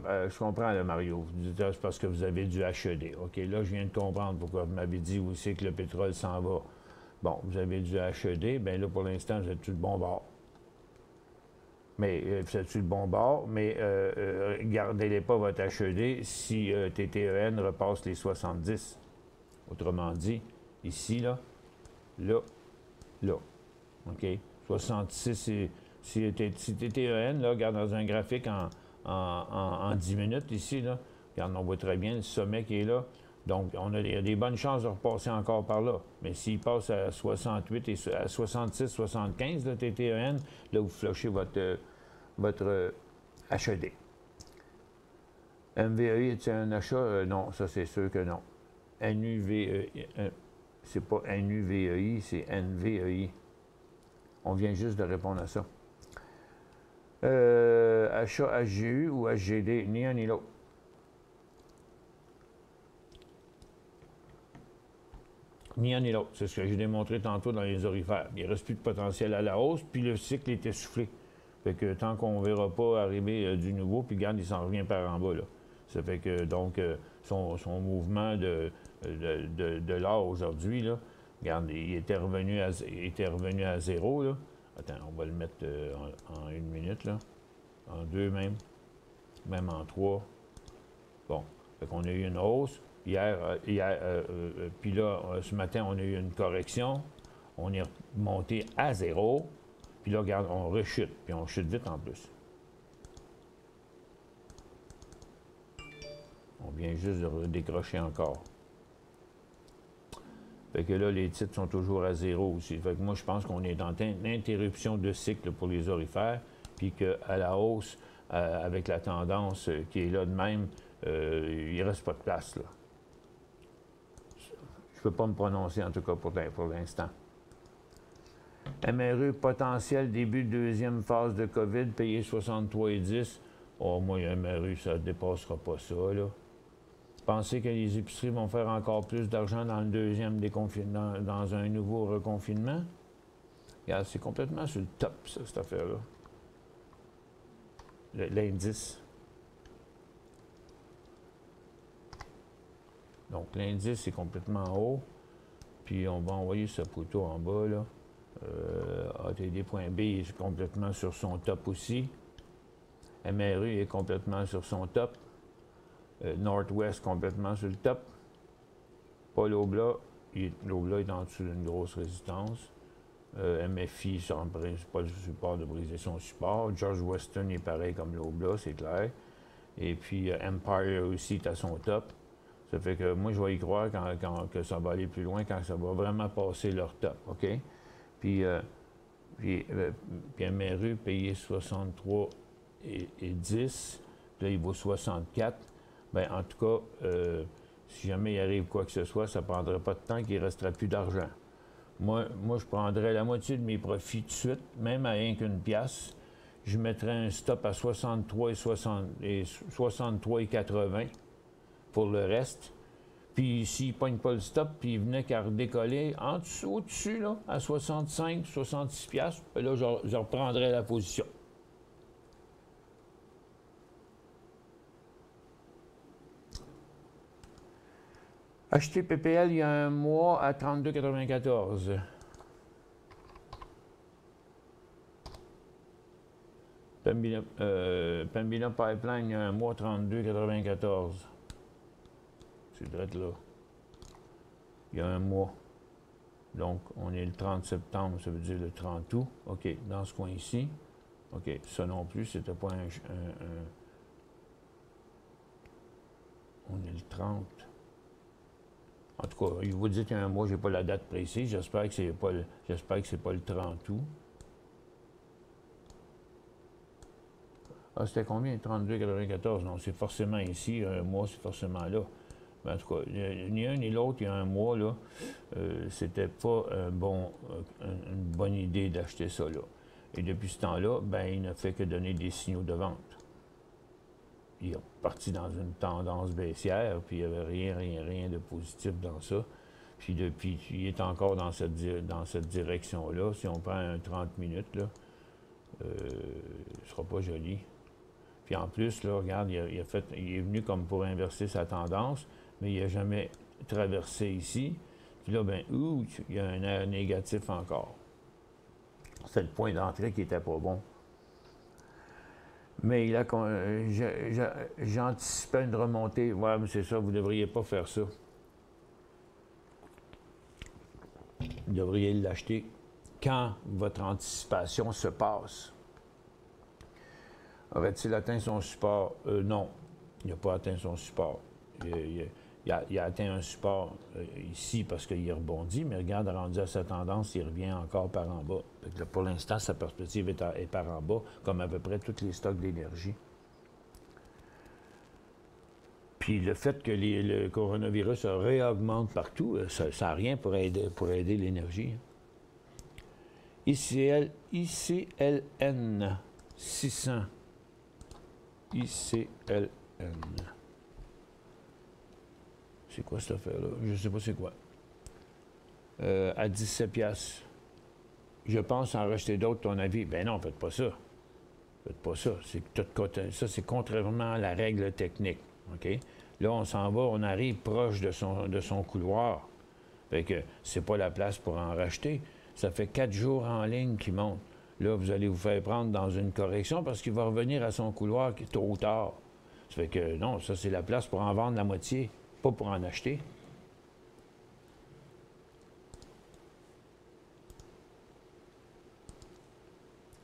Mario. Vous dites, c'est parce que vous avez du HED. OK, là, je viens de comprendre pourquoi vous m'avez dit où c'est que le pétrole s'en va. Bon, vous avez du HED, bien là, pour l'instant, vous êtes sur le bon bord. Mais vous êtes sur le bon bord, mais gardez-les pas votre HED si TTEN repasse les 70. Autrement dit, ici, là, là. OK? 66, si TTEN, là, regarde dans un graphique en 10 minutes, ici, là, regarde, on voit très bien le sommet qui est là. Donc, il y a des bonnes chances de repasser encore par là. Mais s'il passe à 68 et à 66, 75, le TTEN, là, vous flushez votre HED. MVEI, est-il un achat? Non, ça, c'est sûr que non. NUVEI, c'est pas NUVEI, c'est NVEI. On vient juste de répondre à ça. Achat HGU ou HGD, ni un ni l'autre. Ni un ni l'autre. C'est ce que j'ai démontré tantôt dans les orifères. Il ne reste plus de potentiel à la hausse, puis le cycle est essoufflé. Fait que tant qu'on ne verra pas arriver du nouveau, puis regarde, il s'en revient par en bas, là. Ça fait que, donc, son mouvement de l'or aujourd'hui, là, regarde, il était revenu à zéro, là. Attends, on va le mettre en 1 minute, là. En 2 même. Même en 3. Bon. Fait qu'on a eu une hausse. Hier, puis là, ce matin, on a eu une correction. On est monté à zéro. Puis là, regarde, on rechute. Puis on chute vite en plus. On vient juste de décrocher encore. Fait que là, les titres sont toujours à zéro aussi. Fait que moi, je pense qu'on est dans une interruption de cycle pour les orifères. Puis qu'à la hausse, avec la tendance qui est là de même, il ne reste pas de place, là. Je ne peux pas me prononcer, en tout cas, pour l'instant. MRE potentiel début de deuxième phase de COVID, payé 63,10. Oh, moi, MRE, ça ne dépassera pas ça, là. Pensez que les épiceries vont faire encore plus d'argent dans le deuxième déconfinement, dans un nouveau reconfinement? Regarde, c'est complètement sur le top, ça, cette affaire-là. L'indice. Donc, l'indice est complètement haut. Puis, on va envoyer ce poteau en bas, là. ATD.B est complètement sur son top aussi. MRE est complètement sur son top. Northwest complètement sur le top. Pas l'Obla. L'Obla est en dessous d'une grosse résistance. MFI, ça ne brise pas le support de briser son support. George Weston est pareil comme l'Obla, c'est clair. Et puis Empire aussi est à son top. Ça fait que moi, je vais y croire que ça va aller plus loin, quand ça va vraiment passer leur top, OK? Puis MRU payé 63 et 10, puis là, il vaut 64. Bien, en tout cas, si jamais il arrive quoi que ce soit, ça ne prendrait pas de temps qu'il ne resterait plus d'argent. Moi, je prendrais la moitié de mes profits tout de suite, même à rien qu'une pièce. Je mettrais un stop à 63,80 pour le reste. Puis s'il ne pogne pas le stop, puis il venait qu'à redécoller en dessous, au-dessus, là, à 65, 66 piastres, là, je reprendrais la position. Acheter PPL il y a un mois à 32,94. Pembina Pipeline il y a un mois 32,94. C'est direct là. Il y a un mois. Donc, on est le 30 septembre, ça veut dire le 30 août. OK, dans ce coin ici. OK, ça non plus, c'était pas un... On est le 30. En tout cas, il vous dit qu'il y a un mois, je n'ai pas la date précise. J'espère que c'est pas le 30 août. Ah, c'était combien? 32,94. Non, c'est forcément ici. Un mois, c'est forcément là. Mais en tout cas, ni un ni l'autre, il y a un mois, là, c'était pas une bonne idée d'acheter ça, là. Et depuis ce temps-là, ben, il n'a fait que donner des signaux de vente. Il est parti dans une tendance baissière, puis il n'y avait rien de positif dans ça. Puis depuis, il est encore dans cette direction-là. Si on prend un 30 minutes, là, ce ne sera pas joli. Puis en plus, là, regarde, il est venu comme pour inverser sa tendance, mais il n'a jamais traversé ici. Puis là, ben, il y a un air négatif encore. C'est le point d'entrée qui n'était pas bon. Mais j'anticipais une remontée. Ouais, mais c'est ça, vous ne devriez pas faire ça. Vous devriez l'acheter quand votre anticipation se passe. Aurait-il atteint son support? Non, il n'a pas atteint son support. Il a atteint un support ici parce qu'il rebondit, mais regarde, rendu à sa tendance, il revient encore par en bas. Donc là, pour l'instant, sa perspective est par en bas, comme à peu près tous les stocks d'énergie. Puis le fait que le coronavirus réaugmente partout, ça n'a rien pour aider l'énergie. ICLN 600. ICLN. C'est quoi cette affaire-là? Je ne sais pas c'est quoi. à 17 piastres. Je pense en racheter d'autres, ton avis. Ben non, faites pas ça. Faites pas ça. Ça, c'est contrairement à la règle technique. OK? Là, on s'en va, on arrive proche de son couloir. Fait que c'est pas la place pour en racheter. Ça fait 4 jours en ligne qu'il monte. Là, vous allez vous faire prendre dans une correction parce qu'il va revenir à son couloir tôt ou tard. Ça fait que non, ça, c'est la place pour en vendre la moitié, pas pour en acheter.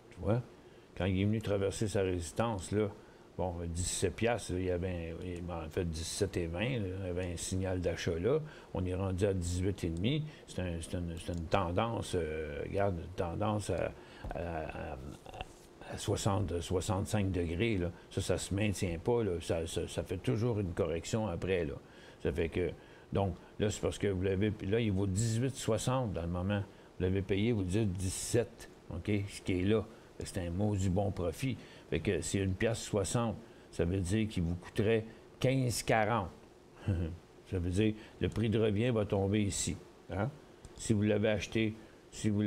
Tu vois? Quand il est venu traverser sa résistance, là, bon, 17 piastres, il y avait, en fait, 17,20, là, il y avait un signal d'achat là. On est rendu à 18,5. C'est une tendance, regarde, une tendance à 65 degrés. Là. Ça se maintient pas. Là. Ça fait toujours une correction après. Là. Ça fait que, donc, là, c'est parce que vous l'avez, là, il vaut 18,60 dans le moment. Vous l'avez payé, vous dites 17, OK, ce qui est là. C'est un maudit bon profit. Fait que c'est 1,60 $. Ça veut dire qu'il vous coûterait 15,40 $. Ça veut dire que le prix de revient va tomber ici. Hein? Si vous l'avez acheté, si vous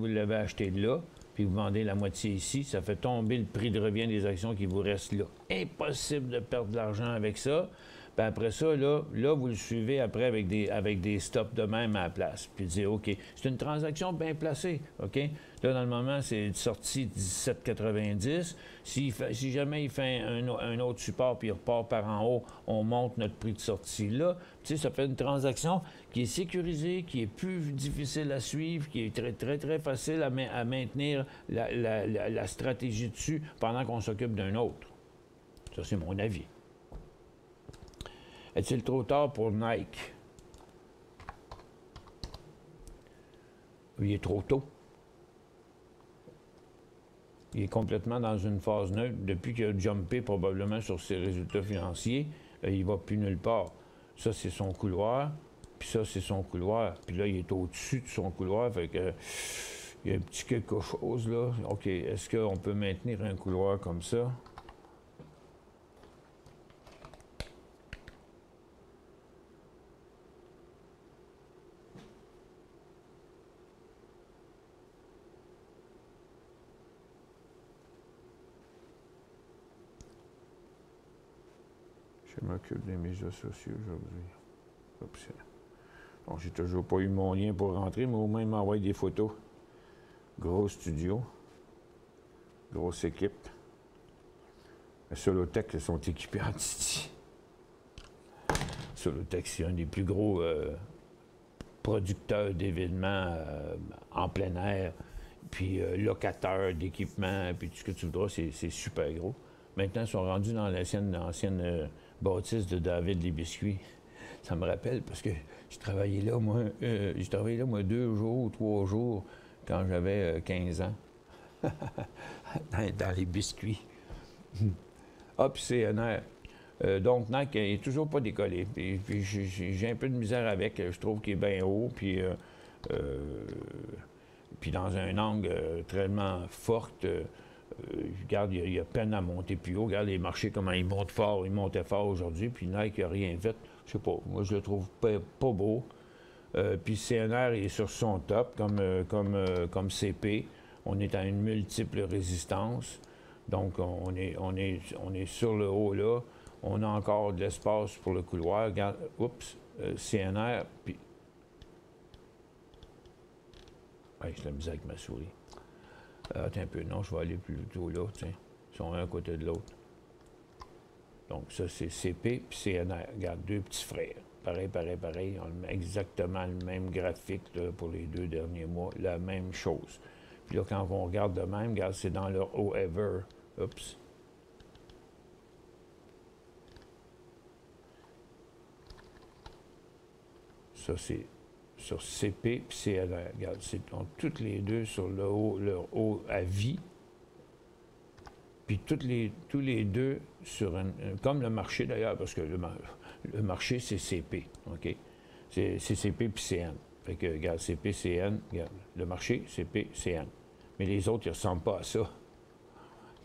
l'avez acheté là, puis vous vendez la moitié ici, ça fait tomber le prix de revient des actions qui vous restent là. Impossible de perdre de l'argent avec ça. Puis après ça, là, vous le suivez après avec des stops de même à la place. Puis dire, OK, c'est une transaction bien placée, OK? Là, dans le moment, c'est sorti 17,90. Si jamais il fait un autre support puis il repart par en haut, on monte notre prix de sortie là. Tu sais, ça fait une transaction qui est sécurisée, qui est plus difficile à suivre, qui est très, très, très facile à maintenir la stratégie dessus pendant qu'on s'occupe d'un autre. Ça, c'est mon avis. Est-il trop tard pour Nike? Il est trop tôt. Il est complètement dans une phase neutre. Depuis qu'il a jumpé probablement sur ses résultats financiers, il ne va plus nulle part. Ça, c'est son couloir. Puis ça, c'est son couloir. Puis là, il est au-dessus de son couloir. Fait que, il y a un petit quelque chose là. OK, est-ce qu'on peut maintenir un couloir comme ça? Je m'occupe des médias sociaux aujourd'hui. Bon, j'ai toujours pas eu mon lien pour rentrer, mais au moins il m'envoie des photos. Gros studio. Grosse équipe. Les Solotech sont équipés en Titi. Solotech, c'est un des plus gros producteurs d'événements en plein air, puis locateurs d'équipements, puis tout ce que tu voudras, c'est super gros. Maintenant, ils sont rendus dans l'ancienne bâtisse de David les Biscuits. Ça me rappelle parce que j'ai travaillé là, moi, 2 jours ou 3 jours quand j'avais 15 ans. dans les biscuits. Ah, puis CNR. Donc, Nike, il n'est toujours pas décollé. Puis j'ai un peu de misère avec. Je trouve qu'il est bien haut. Puis dans un angle tellement forte. Regarde, il y a peine à monter plus haut. Regarde les marchés, comment ils montent fort. Ils montaient fort aujourd'hui, puis Nike n'a rien fait. Je sais pas. Moi, je le trouve pas beau. Puis CNR est sur son top, comme CP. On est à une multiple résistance. Donc, on est sur le haut là. On a encore de l'espace pour le couloir. Regarde, oups, CNR, puis... Ouais, j'ai la misère avec ma souris. Attends un peu, non, je vais aller plutôt là, tiens. Ils sont un à côté de l'autre. Donc, ça, c'est CP puis CNR. Regarde, 2 petits frères. Pareil. On a exactement le même graphique là, pour les 2 derniers mois. La même chose. Puis là, quand on regarde de même, regarde, c'est dans leur haut ever. Oups. Ça, c'est sur CP et CNR. Regarde, donc toutes les deux sur leur haut à vie. Puis tous les deux sur comme le marché d'ailleurs, parce que le marché, c'est CP, OK? C'est CP puis CN. Fait que, regarde, CP, CN, regarde, le marché, CP, CN. Mais les autres, ils ne ressemblent pas à ça.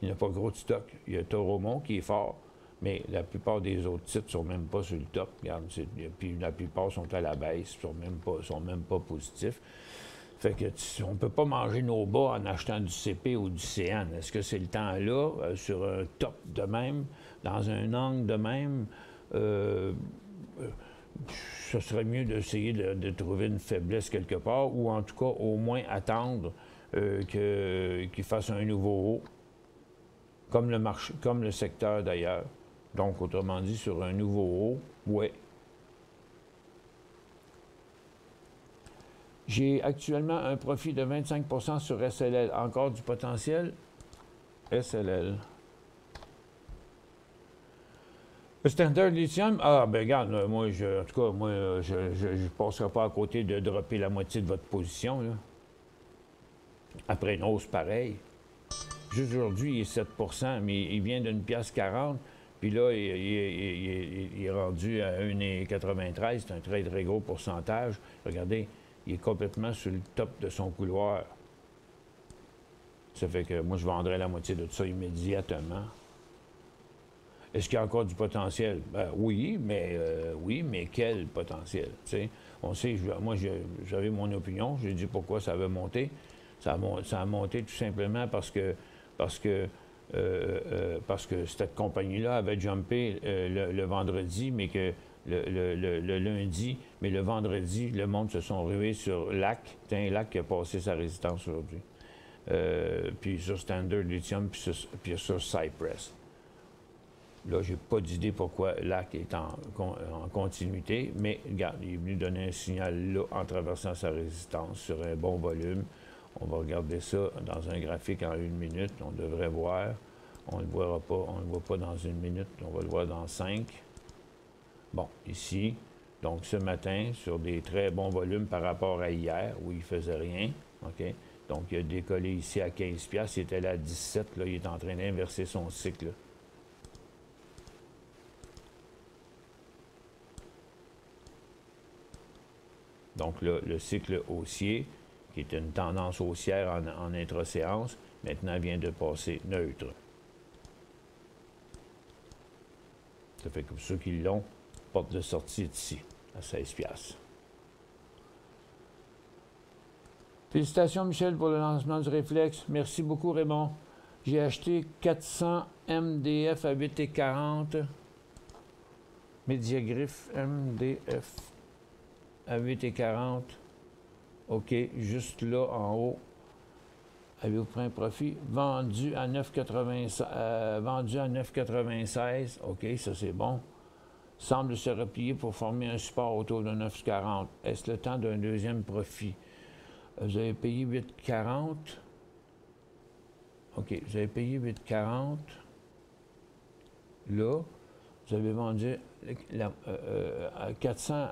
Il n'y a pas gros de stock. Il y a Toromont qui est fort, Mais la plupart des autres titres ne sont même pas sur le top. Regarde, puis la plupart sont à la baisse, ne sont même pas positifs. Fait que on ne peut pas manger nos bas en achetant du CP ou du CN. Est-ce que c'est le temps là, sur un top de même, dans un angle de même? Ce serait mieux d'essayer de trouver une faiblesse quelque part, ou en tout cas au moins attendre qu'il fasse un nouveau haut, comme le secteur d'ailleurs. Donc, autrement dit, sur un nouveau haut, ouais. J'ai actuellement un profit de 25 % sur SLL. Encore du potentiel? SLL. Le Standard Lithium, ah, ben regarde, moi, en tout cas, moi, je ne passerai pas à côté de dropper la moitié de votre position, là. Après une hausse pareille. Juste aujourd'hui, il est 7 %, mais il vient d'une pièce 40. Puis là, il est rendu à 1,93. C'est un très, très gros pourcentage. Regardez, il est complètement sur le top de son couloir. Ça fait que moi, je vendrais la moitié de ça immédiatement. Est-ce qu'il y a encore du potentiel? Ben, oui, mais quel potentiel? T'sais? On sait, moi, j'avais mon opinion. J'ai dit pourquoi ça avait monté. Ça a monté tout simplement parce que cette compagnie-là avait jumpé le vendredi, mais que le lundi, mais le vendredi, le monde se sont rués sur LAC. C'est un LAC qui a passé sa résistance aujourd'hui. Puis sur Standard Lithium, puis sur Cypress. Là, j'ai pas d'idée pourquoi LAC est en continuité, mais regarde, il est venu donner un signal là en traversant sa résistance sur un bon volume. On va regarder ça dans un graphique en 1 minute. On devrait voir. On ne le voit pas dans 1 minute. On va le voir dans 5. Bon, ici. Donc, ce matin, sur des très bons volumes par rapport à hier, où il ne faisait rien. OK? Donc, il a décollé ici à 15$. Il était là à 17$. Là, il est en train d'inverser son cycle. Donc, là, le cycle haussier, qui était une tendance haussière en intra-séance, maintenant vient de passer neutre. Ça fait que pour ceux qui l'ont, porte de sortie est ici, à 16$. Félicitations, Michel, pour le lancement du réflexe. Merci beaucoup, Raymond. J'ai acheté 400 MDF à 8,40. Mediagriffe MDF à 8,40. OK, juste là, en haut. Avez-vous pris un profit? Vendu à 9,96. OK, ça, c'est bon. Semble se replier pour former un support autour de 9,40. Est-ce le temps d'un deuxième profit? Vous avez payé 8,40. OK, vous avez payé 8,40. Là, vous avez vendu à 400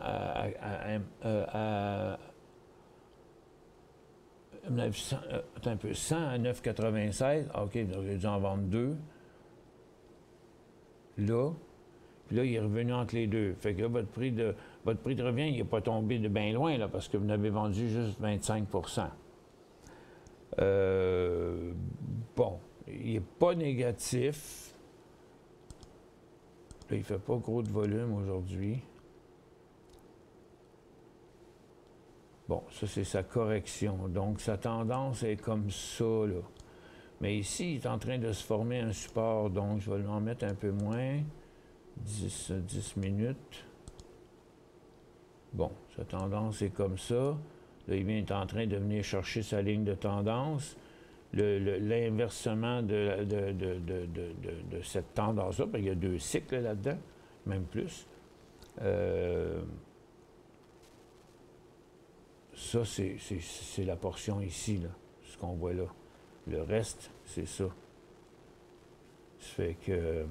attends un peu, 100 à 9,96. OK, donc j'ai dû en vendre 2. Là, puis là, il est revenu entre les deux. Fait que là, votre prix de revient, il n'est pas tombé de bien loin, là, parce que vous n'avez vendu juste 25 %. Bon, il n'est pas négatif. Là, il ne fait pas gros de volume aujourd'hui. Bon, ça, c'est sa correction. Donc, sa tendance est comme ça, là. Mais ici, il est en train de se former un support. Donc, je vais l'en mettre un peu moins. 10 minutes. Bon, sa tendance est comme ça. Là, il est en train de venir chercher sa ligne de tendance. L'inversement de cette tendance-là, parce qu'il y a 2 cycles là-dedans, même plus. Ça, c'est la portion ici, là, ce qu'on voit là. Le reste, c'est ça. Ça fait que...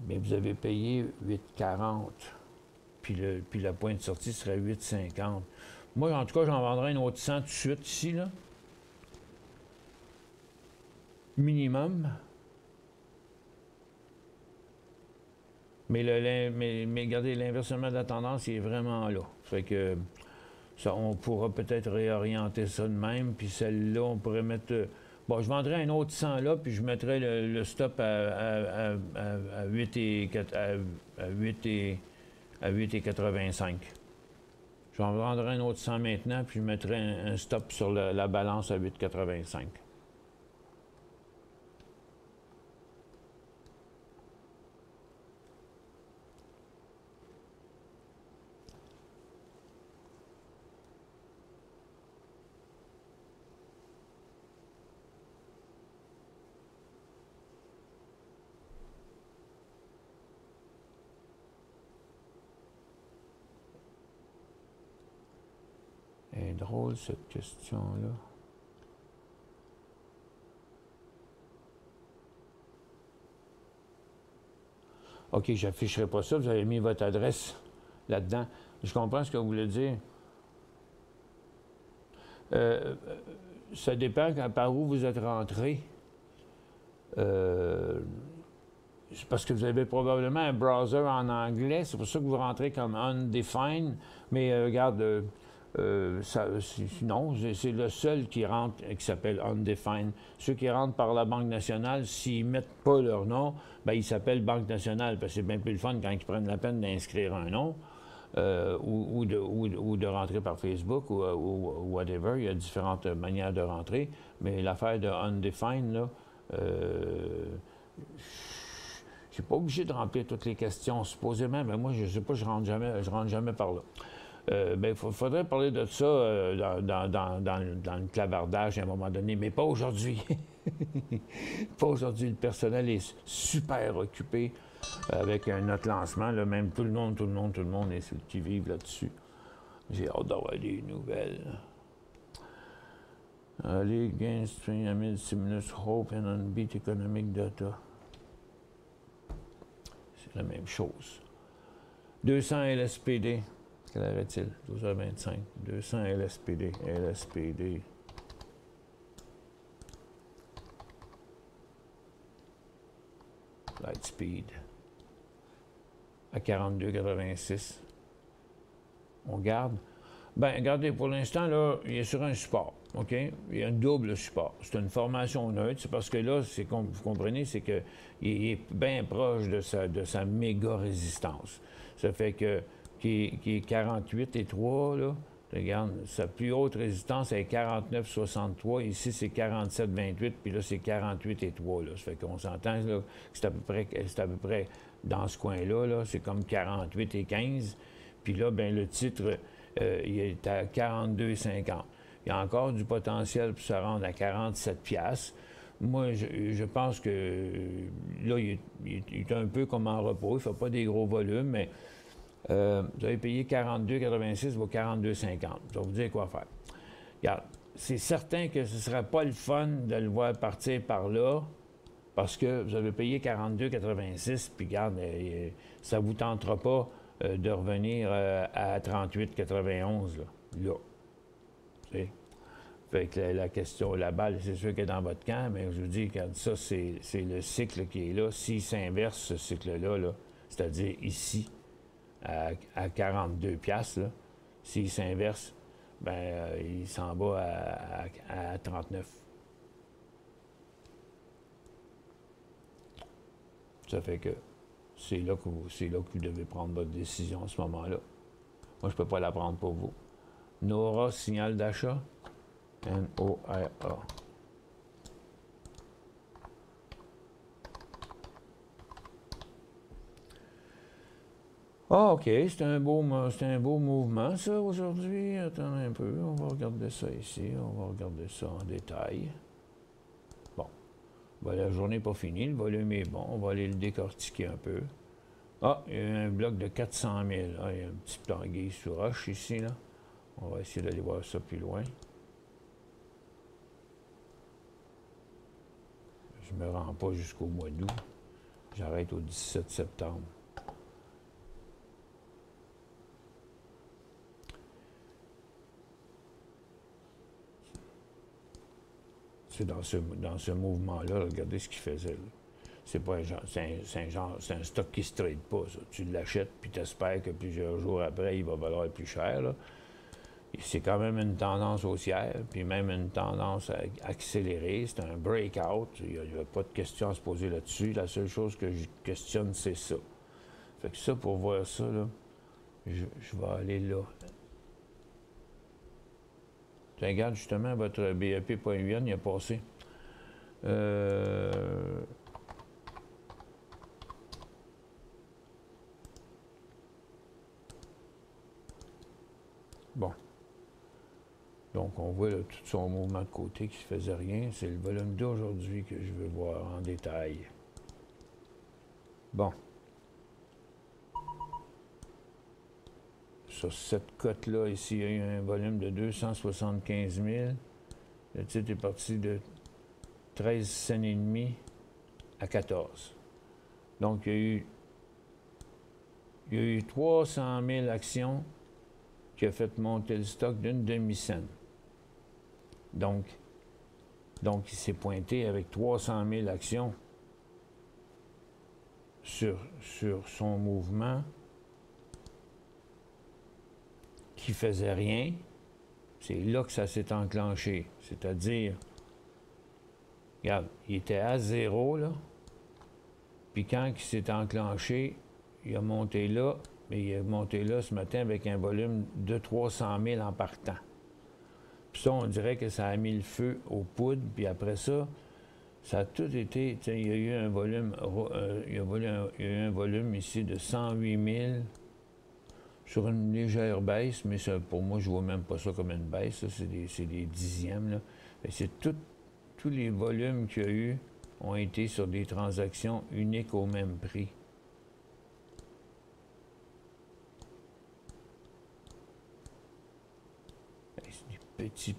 mais vous avez payé 8,40. Puis la pointe de sortie serait 8,50. Moi, en tout cas, j'en vendrais un autre 100 tout de suite ici, là. Minimum. Mais regardez, l'inversement de la tendance, il est vraiment là. Ça fait que ça, on pourra peut-être réorienter ça de même. Puis celle-là, on pourrait mettre Bon, je vendrais un autre 100 là, puis je mettrais le stop à 8,85. Je vais en vendre un autre 100 maintenant, puis je mettrai un stop sur la balance à 8,85. C'est drôle, cette question-là. OK, je n'afficherai pas ça. Vous avez mis votre adresse là-dedans. Je comprends ce que vous voulez dire. Ça dépend par où vous êtes rentré. C'est parce que vous avez probablement un browser en anglais. C'est pour ça que vous rentrez comme undefined. Mais regarde... non, c'est le seul qui rentre, qui s'appelle undefined. Ceux qui rentrent par la Banque nationale, s'ils ne mettent pas leur nom, bien, ils s'appellent Banque nationale, parce que c'est bien plus le fun quand ils prennent la peine d'inscrire un nom ou de rentrer par Facebook ou whatever. Il y a différentes manières de rentrer, mais l'affaire de undefined, là, je ne suis pas obligé de remplir toutes les questions, supposément, mais moi, je ne sais pas, je rentre jamais par là. Il faudrait parler de ça dans le clavardage à un moment donné, mais pas aujourd'hui. Pas aujourd'hui. Le personnel est super occupé avec notre lancement. Là, même tout le monde est sur le qui-vive là-dessus. J'ai hâte d'avoir des nouvelles. Les gains string amid stimulus hope and unbeat economic data. C'est la même chose. 200 LSPD. Quelle heure est-il? 12h25. 200 LSPD. LSPD. Lightspeed. À 42,86. On garde. Bien, regardez, pour l'instant, là, il est sur un support. OK? Il y a un double support. C'est une formation neutre. C'est parce que là, vous comprenez, c'est qu'il est bien proche de sa méga résistance. Ça fait que qui est 48,3, là. Regarde, sa plus haute résistance est 49,63. Ici, c'est 47,28, puis là, c'est 48,3, là. Ça fait qu'on s'entend, là, que c'est à peu près dans ce coin-là, là. C'est comme 48,15. Puis là, bien, le titre, il est à 42,50. Il y a encore du potentiel pour se rendre à 47 $. Moi, je pense que là, il est un peu comme en repos. Il ne fait pas des gros volumes, mais vous avez payé 42,86 ou 42,50. Je vais vous dire quoi faire. Regarde, c'est certain que ce ne serait pas le fun de le voir partir par là, parce que vous avez payé 42,86, puis regarde, ça ne vous tentera pas de revenir à 38,91, là. T'sais? Fait que la question, la balle, c'est sûr qu'elle est dans votre camp, mais je vous dis, quand ça, c'est le cycle qui est là. S'il s'inverse, ce cycle-là, là, c'est-à-dire ici, à 42 $, là, s'il s'inverse, ben il s'en va à 39. Ça fait que c'est là que vous devez prendre votre décision à ce moment-là. Moi, je ne peux pas la prendre pour vous. Nora, signal d'achat. N-O-R-A. Ah, OK, c'est un beau mouvement, ça, aujourd'hui. Attendez un peu, on va regarder ça ici, on va regarder ça en détail. Bon, ben, la journée n'est pas finie, le volume est bon, on va aller le décortiquer un peu. Ah, il y a un bloc de 400 000. Ah, il y a un petit tanguy sous roche ici, là. On va essayer d'aller voir ça plus loin. Je ne me rends pas jusqu'au mois d'août. J'arrête au 17 septembre. C'est dans ce mouvement-là, regardez ce qu'il faisait. C'est pas c'est un stock qui ne se trade pas, ça. Tu l'achètes, puis tu espères que plusieurs jours après, il va valoir plus cher, là. c'est quand même une tendance haussière, puis même une tendance accélérée. C'est un breakout. Il n'y a pas de question à se poser là-dessus. La seule chose que je questionne, c'est ça. Fait que ça, pour voir ça, là, je vais aller là. Regarde, justement, votre BEP.UN, il a passé. Bon. Donc, on voit là, tout son mouvement de côté qui ne faisait rien. C'est le volume d'aujourd'hui que je veux voir en détail. Bon. Sur cette cote-là, ici, il y a eu un volume de 275 000. Le titre est parti de 13 cents et demi à 14. Donc, il y a eu 300 000 actions qui a fait monter le stock d'une demi-cent. Donc, il s'est pointé avec 300 000 actions sur son mouvement qui faisait rien. C'est là que ça s'est enclenché. C'est-à-dire, regarde, il était à 0, là. Puis quand il s'est enclenché, il a monté là, mais il est monté là ce matin avec un volume de 300 000 en partant. Puis ça, on dirait que ça a mis le feu aux poudres. Puis après ça, ça a tout été... Il y a eu un volume, il y a eu un volume ici de 108 000 sur une légère baisse, mais ça, pour moi, je ne vois même pas ça comme une baisse. C'est des dixièmes. Là. C'est tous les volumes qu'il y a eu ont été sur des transactions uniques au même prix. Petit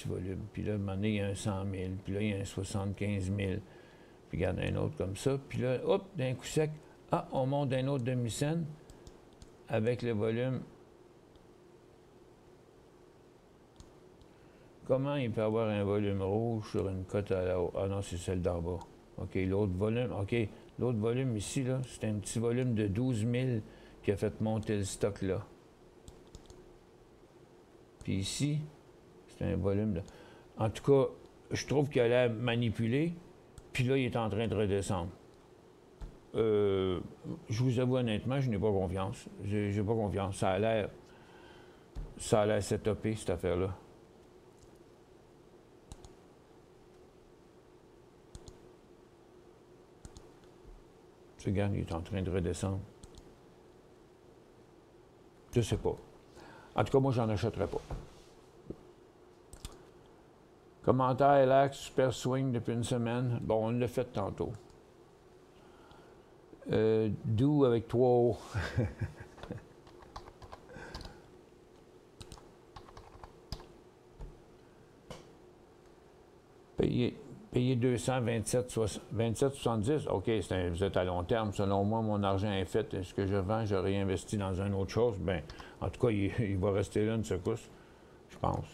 volume. Puis là, à un moment donné, il y a un 100 000. Puis là, il y a un 75 000. Puis regarde un autre comme ça. Puis là, hop, d'un coup sec, on monte d'un autre demi-scène avec le volume. Comment il peut avoir un volume rouge sur une cote à la haut? Ah non, c'est celle d'en bas. OK, l'autre volume. OK, l'autre volume ici, là, c'est un petit volume de 12 000 qui a fait monter le stock là. Puis ici, c'est un volume de... En tout cas, je trouve qu'il a l'air manipulé, puis là, il est en train de redescendre. Je vous avoue honnêtement, je n'ai pas confiance. J'ai pas confiance. Ça a l'air setupé, cette affaire-là. Ce gars, il est en train de redescendre. Je sais pas. En tout cas, moi, j'en achèterai pas. Commentaire, l'axe, super swing depuis une semaine. Bon, on l'a fait tantôt. Doux avec 3 hauts. Payer 227,70. OK, vous êtes à long terme. Selon moi, mon argent est fait. Ce que je vends, je réinvestis dans une autre chose. Bien, en tout cas, il va rester là une secousse, je pense.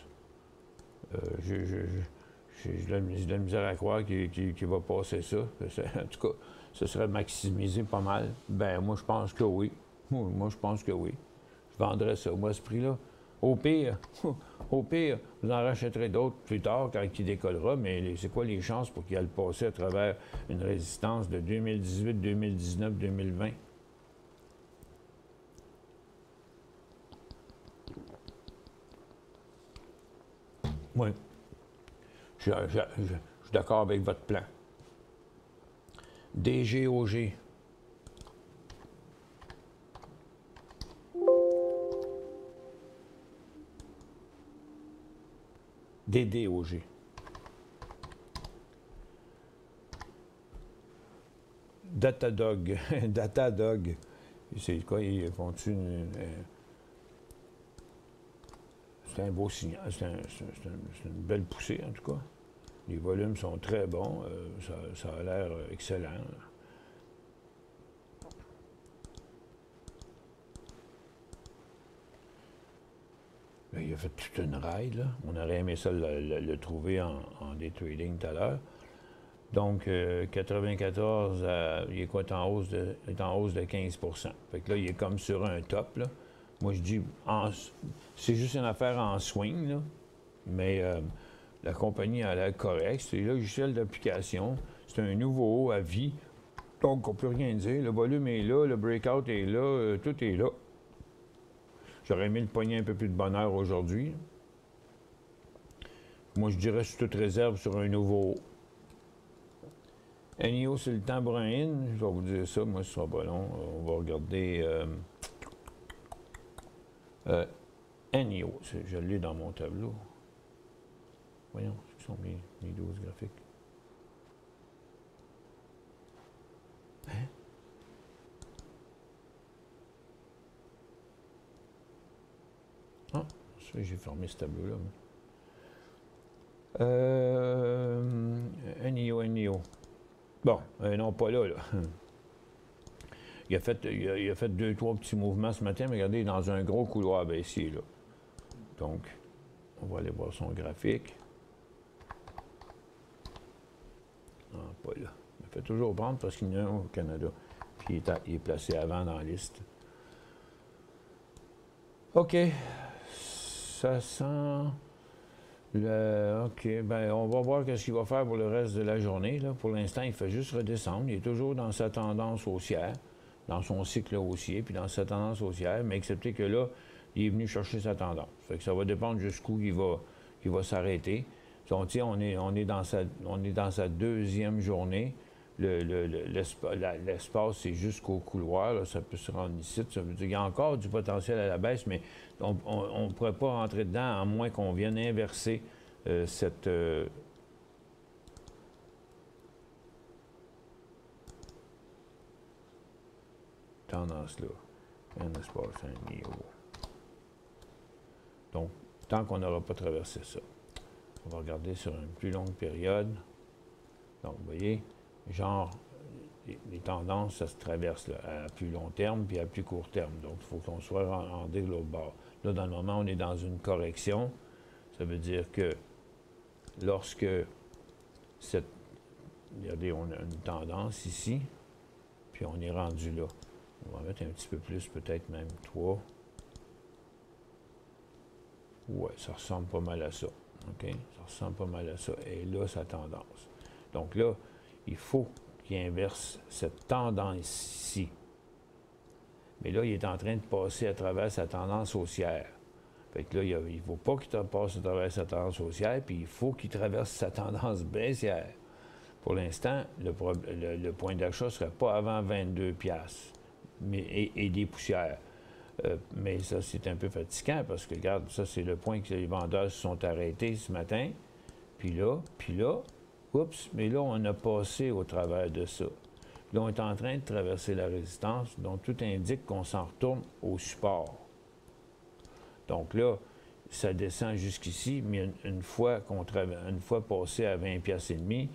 J'ai de la misère à croire qu'il va passer ça. En tout cas, ce serait maximisé pas mal. Ben moi, je pense que oui. Moi, je pense que oui. Je vendrais ça, moi, à ce prix-là. Au pire, vous en rachèterez d'autres plus tard quand il décollera, mais c'est quoi les chances pour qu'il aille passer à travers une résistance de 2018, 2019, 2020? Oui. Je suis d'accord avec votre plan. DGOG. DDOG. Datadog. Datadog. C'est quoi? Ils font-tu c'est un beau signal. C'est une belle poussée, en tout cas. Les volumes sont très bons. Ça a l'air excellent. Là, il a fait toute une ride, là. On aurait aimé ça le trouver en day trading tout à l'heure. Donc, 94, il est quoi? Il est en hausse de 15 %. Fait que là, il est comme sur un top, là. Moi, je dis, c'est juste une affaire en swing, là. Mais la compagnie a l'air correcte. C'est un logiciel d'application. C'est un nouveau à vie. Donc, on ne peut rien dire. Le volume est là, le breakout est là, tout est là. J'aurais aimé le pogner un peu plus de bonheur aujourd'hui. Moi, je dirais sous toute réserve sur un nouveau. NIO, c'est le temps Brian. Je vais vous dire ça, moi, ce sera pas long. On va regarder NIO. Je l'ai dans mon tableau. Voyons, ce sont mes 12 graphiques. Hein? Ah, j'ai fermé ce tableau-là. NIO. Bon, non, pas là. Il a fait 2-3 petits mouvements ce matin, mais regardez, il est dans un gros couloir baissier, là. Donc, on va aller voir son graphique. Non, pas là. Il fait toujours prendre parce qu'il y en a un au Canada. Puis il est placé avant dans la liste. OK. Ça sent... OK, bien, on va voir ce qu'il va faire pour le reste de la journée. Là. Pour l'instant, il fait juste redescendre. Il est toujours dans sa tendance haussière, dans son cycle haussier, puis dans sa tendance haussière, mais excepté que là, il est venu chercher sa tendance. Fait que ça va dépendre jusqu'où il va s'arrêter. On est dans sa deuxième journée. L'espace, c'est jusqu'au couloir. Là, ça peut se rendre ici. Ça veut dire qu'il y a encore du potentiel à la baisse, mais on ne pourrait pas rentrer dedans à moins qu'on vienne inverser cette... tendance-là. Un espace, un niveau. Donc, tant qu'on n'aura pas traversé ça. On va regarder sur une plus longue période. Donc, vous voyez, genre, les tendances, ça se traverse là, à plus long terme puis à plus court terme. Donc, il faut qu'on soit rendé de l'autre bord. Là, dans le moment, on est dans une correction. Ça veut dire que lorsque cette... Regardez, on a une tendance ici, puis on est rendu là. On va mettre un petit peu plus, peut-être même 3. Ouais, ça ressemble pas mal à ça. OK? Ça ressemble pas mal à ça. Et là, sa tendance. Donc là, il faut qu'il inverse cette tendance-ci. Mais là, il est en train de passer à travers sa tendance haussière. Fait que là, il ne faut pas qu'il passe à travers sa tendance haussière, puis il faut qu'il traverse sa tendance baissière. Pour l'instant, le point d'achat ne serait pas avant 22$. Et des poussières. Mais ça, c'est un peu fatigant parce que, regarde, ça, c'est le point que les vendeurs se sont arrêtés ce matin. Puis là, oups, mais là, on a passé au travers de ça. Là, on est en train de traverser la résistance, donc tout indique qu'on s'en retourne au support. Donc là, ça descend jusqu'ici, mais une fois passé à 20,5$,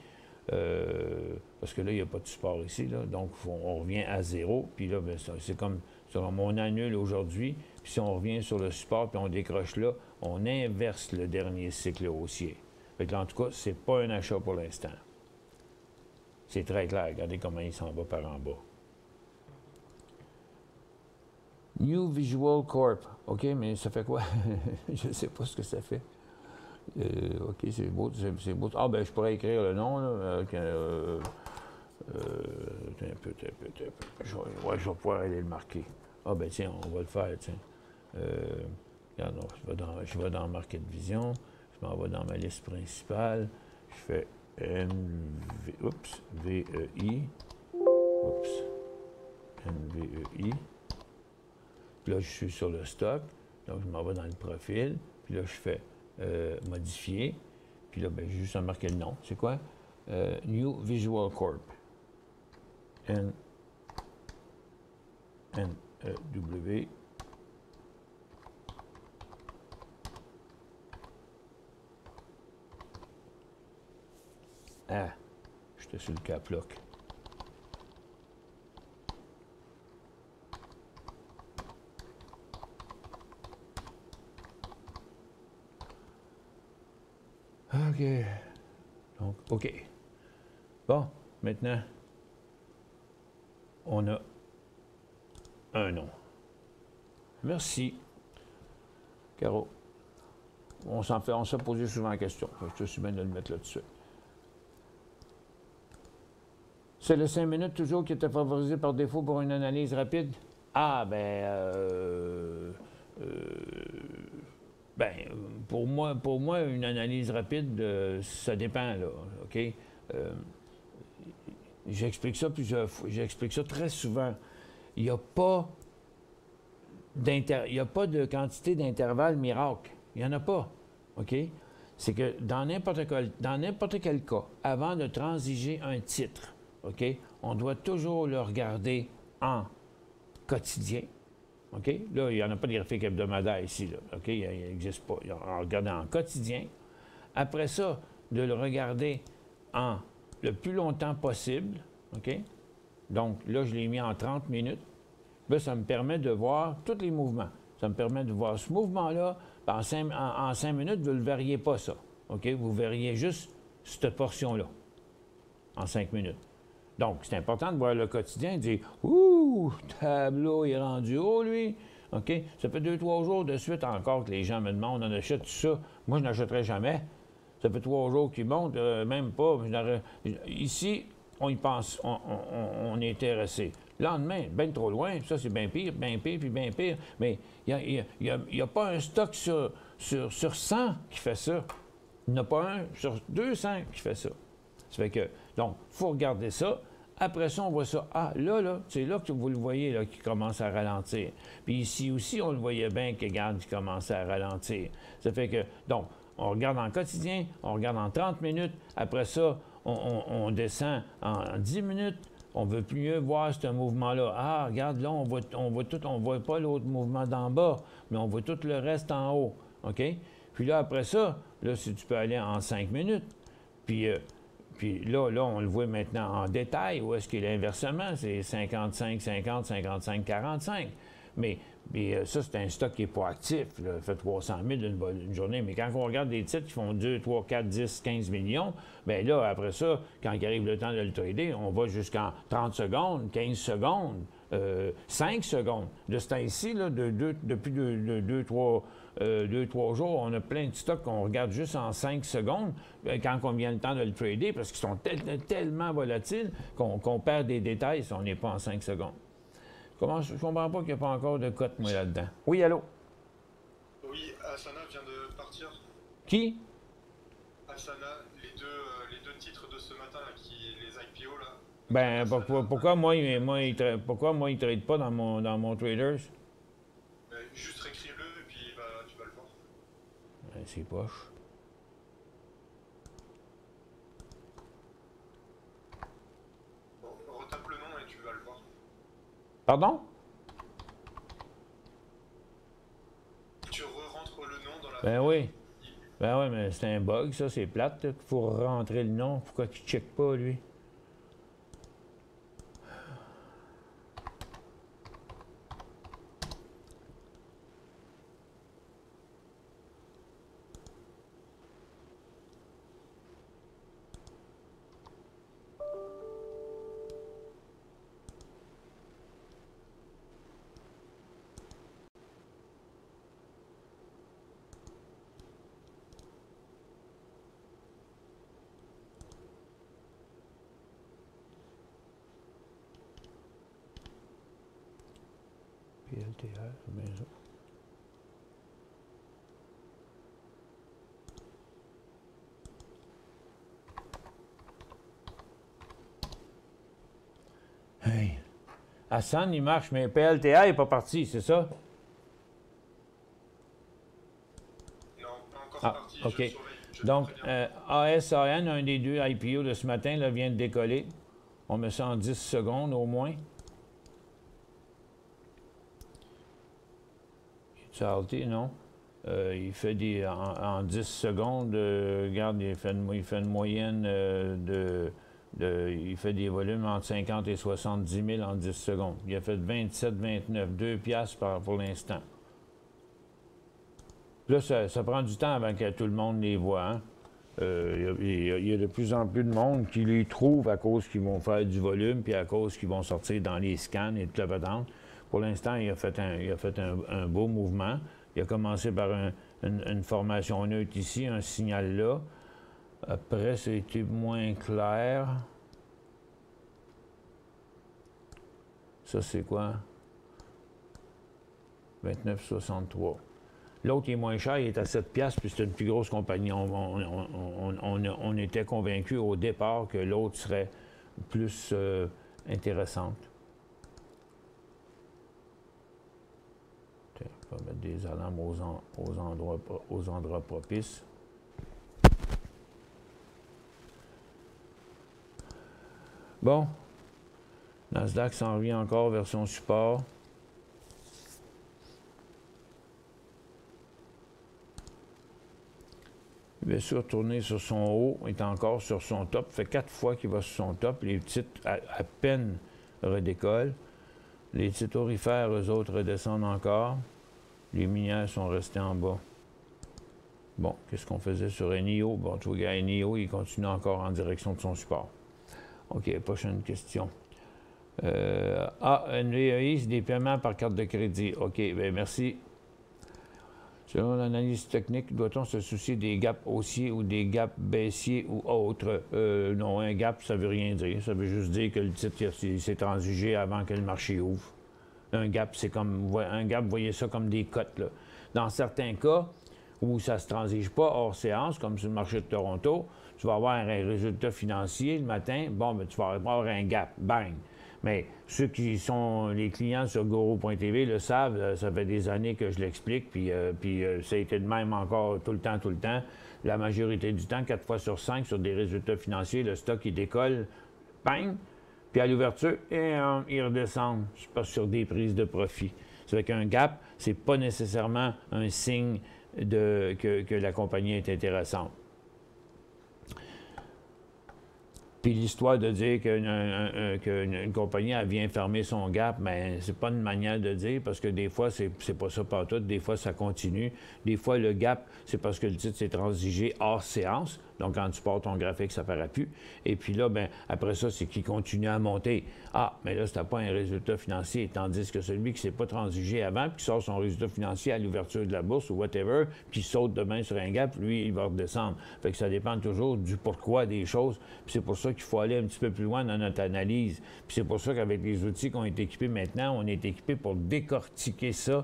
parce que là, il n'y a pas de support ici, là, donc on revient à 0, puis là, c'est comme on annule aujourd'hui, puis si on revient sur le support, puis on décroche là, on inverse le dernier cycle haussier. Fait que là, en tout cas, c'est pas un achat pour l'instant. C'est très clair. Regardez comment il s'en va par en bas. New Visual Corp. OK, mais ça fait quoi? Je ne sais pas ce que ça fait. OK, c'est beau, c'est beau. Ah, ben je pourrais écrire le nom, là. Un peu. Je vais pouvoir aller le marquer. Ah, ben tiens, on va le faire, tiens. Regarde, non, je vais dans Market Vision. Je m'en vais dans ma liste principale. Je fais VEI. NVEI. Puis là, je suis sur le stock. Donc, je m'en vais dans le profil. Puis là, je fais modifier. Puis là, ben, j'ai juste à marquer le nom. C'est quoi? New Visual Corp. N-E-W. Ah, j'étais sur le cap lock. OK. Donc, OK. Bon, maintenant, on a un nom. Merci. Caro. On s'est posé souvent la question. Je suis bien de le mettre là-dessus. C'est le 5 minutes toujours qui était favorisé par défaut pour une analyse rapide? Ah, pour moi, une analyse rapide, ça dépend, là, OK? J'explique ça plusieurs fois. J'explique ça très souvent. Il n'y a pas de quantité d'intervalle miracle. Il n'y en a pas, OK? C'est que dans n'importe quel cas, avant de transiger un titre, OK, on doit toujours le regarder en quotidien. OK? Là, il n'y en a pas de graphique hebdomadaire ici, là. OK? Il n'existe pas. On regarde en quotidien. Après ça, de le regarder en le plus longtemps possible. OK? Donc, là, je l'ai mis en 30 minutes. Là, ça me permet de voir tous les mouvements. Ça me permet de voir ce mouvement-là. En 5 minutes, vous ne le verriez pas, ça. OK? Vous verriez juste cette portion-là en 5 minutes. Donc, c'est important de voir le quotidien et de dire « Ouh, tableau est rendu haut, lui. » OK? Ça fait 2-3 jours de suite encore que les gens me demandent « On achète tout ça. » Moi, je n'achèterai jamais. Ça fait 3 jours qu'ils montent, même pas. Ici, on y pense, on est intéressé. Le lendemain, bien trop loin, ça c'est bien pire, puis bien pire. Mais il n'y a pas un stock sur 100 qui fait ça. Il n'y en a pas un sur 200 qui fait ça. Ça fait que, donc, il faut regarder ça. Après ça, on voit ça. Ah, là, c'est là que vous le voyez, là, qui commence à ralentir. Puis ici aussi, on le voyait bien que, regarde, qui commençait à ralentir. Ça fait que, donc, on regarde en quotidien, on regarde en 30 minutes. Après ça, on descend en 10 minutes. On veut plus mieux voir ce mouvement-là. Ah, regarde, là, on voit pas l'autre mouvement d'en bas, mais on voit tout le reste en haut. OK? Puis là, après ça, là, si tu peux aller en 5 minutes. Puis là, on le voit maintenant en détail. Où est-ce qu'il est inversement? C'est 55, 50, 55, 45. Mais ça, c'est un stock qui n'est pas actif. Là. Il fait 300 000 d'une journée. Mais quand on regarde des titres qui font 2, 3, 4, 10, 15 millions, bien là, après ça, quand il arrive le temps de le trader, on va jusqu'en 30 secondes, 15 secondes, 5 secondes. De ce temps-ci, depuis 2-3 jours, on a plein de stocks qu'on regarde juste en 5 secondes quand on vient le temps de le trader parce qu'ils sont tellement volatiles qu'on perd des détails si on n'est pas en 5 secondes. Je ne comprends pas qu'il n'y a pas encore de cote, moi, là-dedans. Oui, allô? Oui, Asana vient de partir. Qui? Asana, les deux titres de ce matin, là, les IPO, là. Ben, pourquoi moi, il ne trade pas dans mon Traders? Juste réécris-le, et puis tu vas le voir. Ben, c'est poche. Bon, retape le nom et tu vas le voir. Pardon? Tu re-rentres le nom dans la... Ben oui. Ben oui, mais c'est un bug, ça, c'est plate. Il faut rentrer le nom. Pourquoi qu'il ne check pas, lui? PLTR, c'est bien ça. Hey. Hassan, il marche, mais PLTA n'est pas parti, c'est ça? Non, pas encore parti. OK. Je surveille. Donc, ASAN, un des deux IPO de ce matin, là, vient de décoller. On met ça en 10 secondes au moins. Salté, non? Il fait en 10 secondes, regarde, il fait une moyenne il fait des volumes entre 50 et 70 000 en 10 secondes. Il a fait 27, 29, 2 piastres pour l'instant. Là, ça prend du temps avant que tout le monde les voit. Hein? Il y a de plus en plus de monde qui les trouve à cause qu'ils vont faire du volume, puis à cause qu'ils vont sortir dans les scans et toute la patente. pour l'instant, il a fait un beau mouvement. Il a commencé par une formation neutre ici, un signal là. Après, ça a été moins clair. Ça, c'est quoi? 29,63. L'autre, il est moins cher, il est à 7 $, puis c'est une plus grosse compagnie. On était convaincus au départ que l'autre serait plus intéressante. On va mettre des alarmes aux endroits propices. Bon, Nasdaq s'en revient encore vers son support. Il va se retourner sur son haut, il est encore sur son top. Fait 4 fois qu'il va sur son top. Les titres à peine redécollent. Les titres aurifères, eux autres, redescendent encore. Les minières sont restées en bas. Bon, qu'est-ce qu'on faisait sur NIO? Bon, tu vois, NIO, il continue encore en direction de son support. OK, prochaine question. NVEI, c'est des paiements par carte de crédit. OK, bien merci. Selon l'analyse technique, doit-on se soucier des gaps haussiers ou des gaps baissiers ou autres? Non, un gap, ça ne veut rien dire. Ça veut juste dire que le titre s'est transigé avant que le marché ouvre. Un gap, c'est comme un gap, vous voyez ça comme des cotes, là. Dans certains cas où ça ne se transige pas hors séance, comme sur le marché de Toronto, tu vas avoir un résultat financier le matin, bon, ben, tu vas avoir un gap, bang. Mais ceux qui sont les clients sur Guru.tv le savent, ça fait des années que je l'explique, puis ça a été de même encore tout le temps. La majorité du temps, 4 fois sur 5, sur des résultats financiers, le stock, il décolle, bang, puis à l'ouverture, il redescend sur des prises de profit. Ça fait qu'un gap, c'est pas nécessairement un signe que la compagnie est intéressante. Puis l'histoire de dire qu'une compagnie elle vient fermer son gap, bien, c'est pas une manière de dire, parce que des fois, c'est pas ça partout, des fois, ça continue. Des fois, le gap, c'est parce que le titre s'est transigé hors séance. Donc, quand tu portes ton graphique, ça ne paraît plus. Et puis là, bien, après ça, c'est qu'il continue à monter. Ah, mais là, c'était pas un résultat financier, tandis que celui qui ne s'est pas transigé avant, puis qui sort son résultat financier à l'ouverture de la bourse ou whatever, puis saute demain sur un gap, lui, il va redescendre. Fait que ça dépend toujours du pourquoi des choses. Puis c'est pour ça qu'il faut aller un petit peu plus loin dans notre analyse. Puis c'est pour ça qu'avec les outils qu'on est équipés maintenant, on est équipé pour décortiquer ça,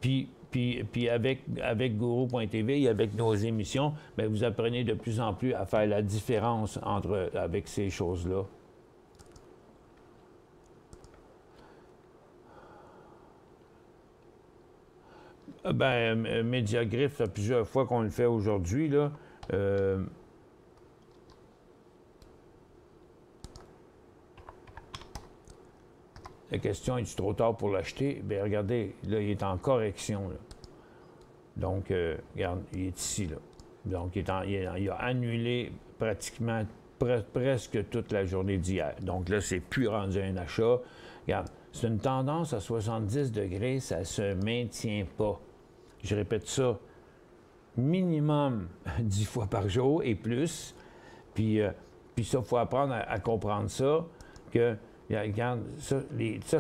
puis avec Guru.tv et avec nos émissions, bien, vous apprenez de plus en plus à faire la différence avec ces choses-là. Bien, Mediagriff, ça fait plusieurs fois qu'on le fait aujourd'hui, là. La question, est-il trop tard pour l'acheter? Bien, regardez, là, il est en correction, là. Donc, regarde, il est ici, là. Donc, il a annulé pratiquement presque toute la journée d'hier. Donc là, c'est plus rendu un achat. Regarde, c'est une tendance à 70 degrés, ça ne se maintient pas. Je répète ça, minimum 10 fois par jour et plus. Puis ça, il faut apprendre à comprendre ça, que regarde, ça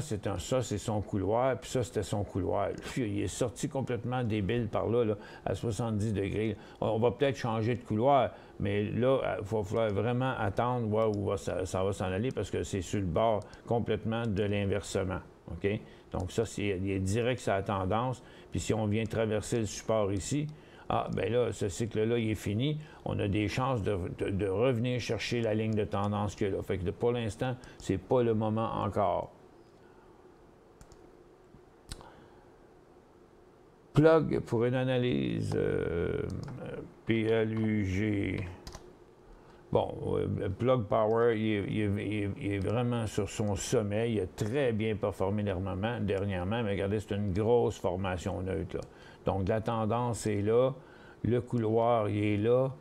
c'est son couloir, puis ça, c'était son couloir. Puis, il est sorti complètement débile par là, à 70 degrés. On va peut-être changer de couloir, mais là, il va falloir vraiment attendre, voir où ça va s'en aller, parce que c'est sur le bord complètement de l'inversement. OK? Donc, ça, il est direct sur la tendance. Puis, si on vient traverser le support ici, ah, bien là, ce cycle-là, il est fini. On a des chances de revenir chercher la ligne de tendance qu'il y a là. Fait que pour l'instant, c'est pas le moment encore. Plug pour une analyse PLUG. Bon, Plug Power, il est vraiment sur son sommet. Il a très bien performé dernièrement, mais regardez, c'est une grosse formation neutre, là. Donc, la tendance est là. Le couloir, il est là.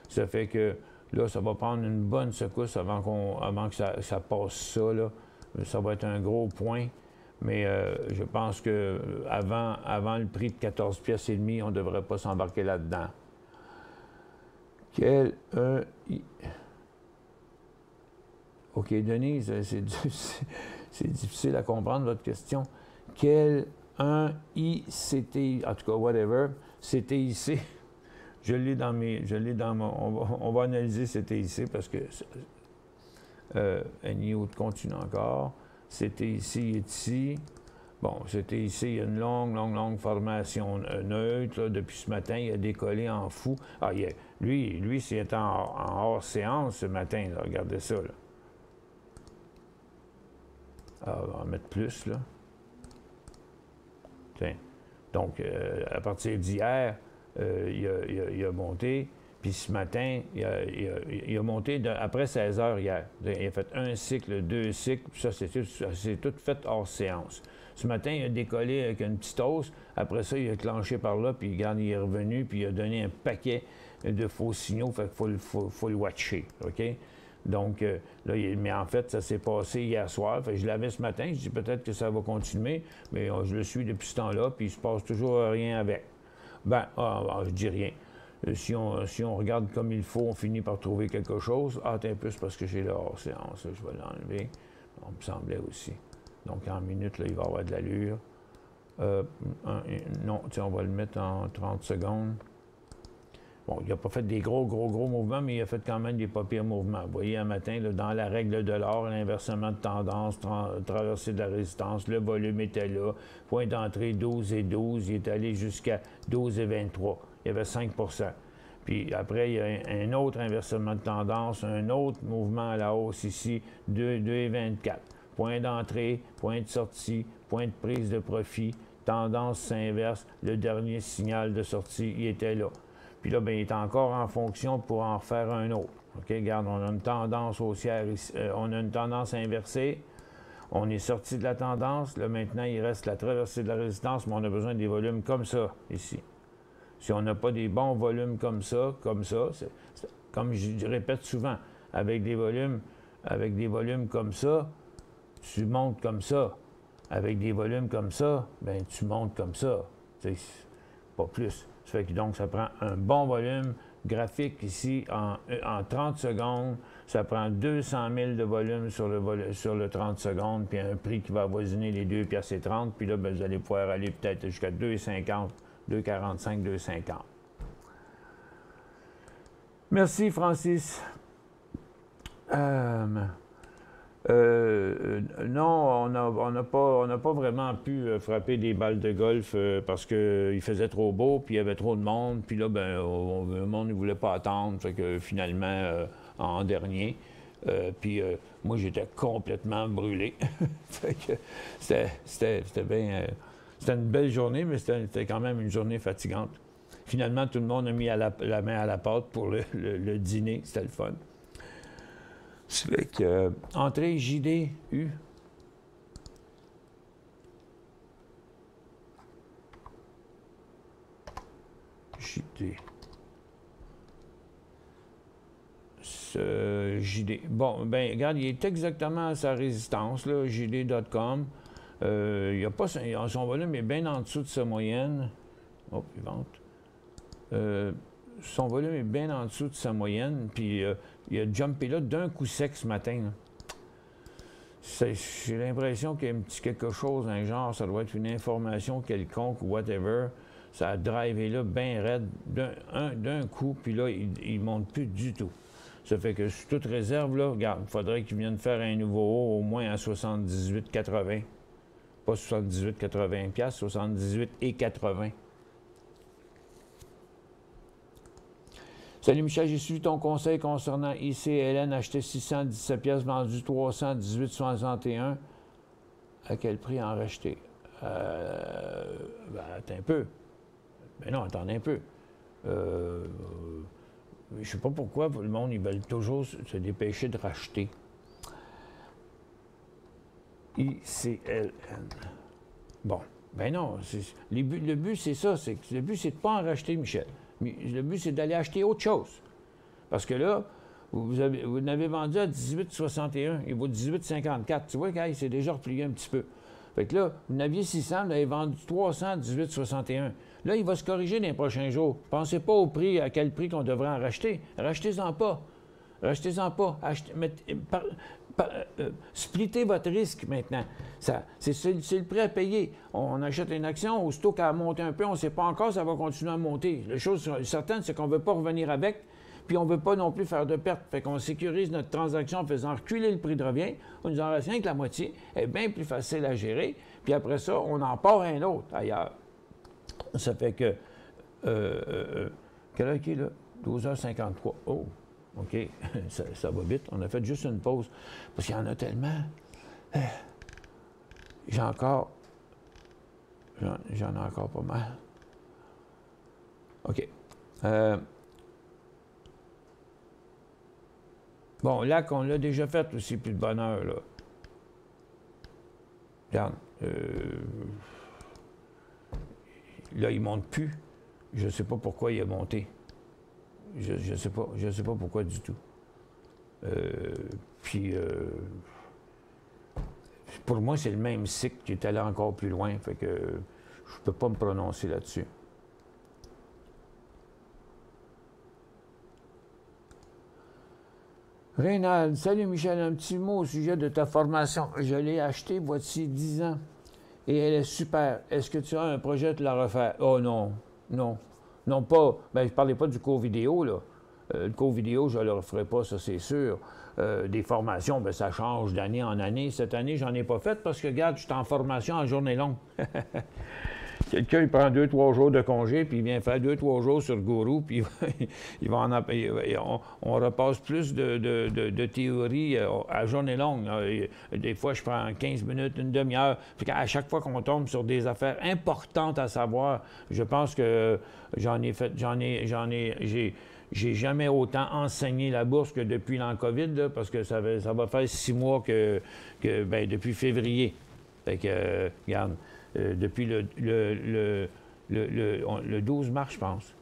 Ça fait que là, ça va prendre une bonne secousse avant que ça passe ça, là. Ça va être un gros point. Mais je pense qu'avant le prix de 14 pièces et demie, on ne devrait pas s'embarquer là-dedans. OK, Denise, c'est difficile à comprendre, votre question. quel un ICT, en tout cas, whatever, CTIC. Je l'ai dans mon... On va analyser CTIC parce que... NIO continue encore. CTIC est ici. Bon, CTIC, il y a une longue formation neutre. Là, depuis ce matin, il a décollé en fou. Ah, lui c'est en hors séance ce matin. Là. Regardez ça. Là. Ah, on va en mettre plus, là. Tiens. Donc, à partir d'hier, il a monté. Puis ce matin, il a monté après 16 heures hier. Il a fait un cycle, 2 cycles. Puis ça, c'est tout fait hors séance. Ce matin, il a décollé avec une petite hausse. Après ça, il a clenché par là. Puis regarde, il est revenu. Puis il a donné un paquet de faux signaux. Fait qu'il faut le watcher. OK? Donc, là, mais en fait, ça s'est passé hier soir. Fait que je l'avais ce matin. Je dis peut-être que ça va continuer. Mais je le suis depuis ce temps-là. Puis il se passe toujours rien avec. Ben, je dis rien. Si on regarde comme il faut, on finit par trouver quelque chose. Ah, t'es un peu, c'est parce que j'ai le hors-séance. Je vais l'enlever. On me semblait aussi. Donc, en minutes, là, il va avoir de l'allure. Non, on va le mettre en 30 secondes. Bon, il n'a pas fait des gros mouvements, mais il a fait quand même des pas pires mouvements. Vous voyez, un matin, là, dans la règle de l'or, l'inversement de tendance, traversée de la résistance, le volume était là. Point d'entrée 12 et 12, il est allé jusqu'à 12 et 23. Il y avait 5 %. Puis après, il y a un autre inversement de tendance, un autre mouvement à la hausse ici, 2 et 24. Point d'entrée, point de sortie, point de prise de profit, tendance s'inverse. Le dernier signal de sortie, il était là. Puis là, bien, il est encore en fonction pour en refaire un autre. OK, regarde, on a une tendance haussière ici, on a une tendance inversée. On est sorti de la tendance. Là, maintenant, il reste la traversée de la résistance, mais on a besoin des volumes comme ça, ici. Si on n'a pas des bons volumes comme ça, comme je répète souvent, avec des volumes comme ça, tu montes comme ça. Avec des volumes comme ça, bien, tu montes comme ça. C'est pas plus. Ça fait que donc, ça prend un bon volume graphique ici en 30 secondes. Ça prend 200 000 de volume sur le 30 secondes, puis un prix qui va avoisiner les 2,30 $. Puis là, bien, vous allez pouvoir aller peut-être jusqu'à 2,50 $, 2,45 $, 2,50 $. Merci, Francis. Non, on n'a pas vraiment pu frapper des balles de golf parce qu'il faisait trop beau, puis il y avait trop de monde. Puis là, ben, le monde ne voulait pas attendre. Fait que finalement, en dernier, puis moi, j'étais complètement brûlé. Fait que c'était bien... c'était une belle journée, mais c'était quand même une journée fatigante. Finalement, tout le monde a mis la main à la pâte pour le dîner. C'était le fun. Ça fait que, entrée JDU. JD. Bon, ben regarde, il est exactement à sa résistance, là, JD.com. Il a pas, son volume est bien en dessous de sa moyenne. Hop, il vente. Son volume est bien en dessous de sa moyenne, puis il a jumpé là d'un coup sec ce matin. J'ai l'impression qu'il y a un petit quelque chose, un genre, ça doit être une information quelconque ou whatever. Ça a drivé là bien raide d'un coup, puis là, il ne monte plus du tout. Ça fait que sous toute réserve, là, regarde, il faudrait qu'il vienne faire un nouveau haut au moins à 78,80. Pas 78,80 $, 78,80 $. Salut Michel, j'ai suivi ton conseil concernant ICLN, acheté 617 pièces, vendu 318,61. À quel prix en racheter? Ben, attends un peu. Ben non, attends un peu. Je ne sais pas pourquoi le monde, ils veulent toujours se dépêcher de racheter. ICLN. Bon, ben non, le but, c'est ça. Le but, c'est de ne pas en racheter, Michel. Le but, c'est d'aller acheter autre chose. Parce que là, vous l'avez vendu à 18,61. Il vaut 18,54. Tu vois, il s'est déjà replié un petit peu. Fait que là, vous en aviez 600, vous l'avez vendu 300 à 18,61. Là, il va se corriger dans les prochains jours. Pensez pas au prix, à quel prix qu'on devrait en racheter. Rachetez-en pas. Rachetez-en pas. Splittez votre risque maintenant. C'est le prix à payer. On achète une action, aussitôt qu'elle a monté un peu, on ne sait pas encore, ça va continuer à monter. La chose certaine, c'est qu'on ne veut pas revenir avec, puis on ne veut pas non plus faire de pertes. Fait qu'on sécurise notre transaction en faisant reculer le prix de revient. On nous en reste rien que la moitié. Elle est bien plus facile à gérer. Puis après ça, on en part un autre ailleurs. Ça fait que... quelle heure qui est là? 12h53. Oh! OK, ça va vite. On a fait juste une pause. Parce qu'il y en a tellement. J'en ai encore pas mal. OK. Bon, là, qu'on l'a déjà fait aussi, plus de bonheur, là. Regarde. Là, il ne monte plus. Je ne sais pas pourquoi il a monté. Je sais pas pourquoi du tout. Pour moi, c'est le même cycle qui est allé encore plus loin, fait que je peux pas me prononcer là-dessus. Reynald, salut Michel, un petit mot au sujet de ta formation. Je l'ai achetée, voici 10 ans, et elle est super. Est-ce que tu as un projet de la refaire? Oh non, non. Non pas, bien, je ne parlais pas du cours vidéo, là. Le cours vidéo, je ne le referai pas, ça c'est sûr. Des formations, bien, ça change d'année en année. Cette année, j'en ai pas fait parce que, regarde, je suis en formation en journée longue. Quelqu'un, il prend 2-3 jours de congé, puis il vient faire 2-3 jours sur Guru, puis il va on repasse plus de théorie à journée longue. Des fois, je prends 15 minutes, une demi-heure. Puis à chaque fois qu'on tombe sur des affaires importantes à savoir, je pense que j'ai jamais autant enseigné la bourse que depuis l'an COVID, là, parce que ça va faire 6 mois depuis février. Fait que, regarde, depuis le 12 mars, je pense.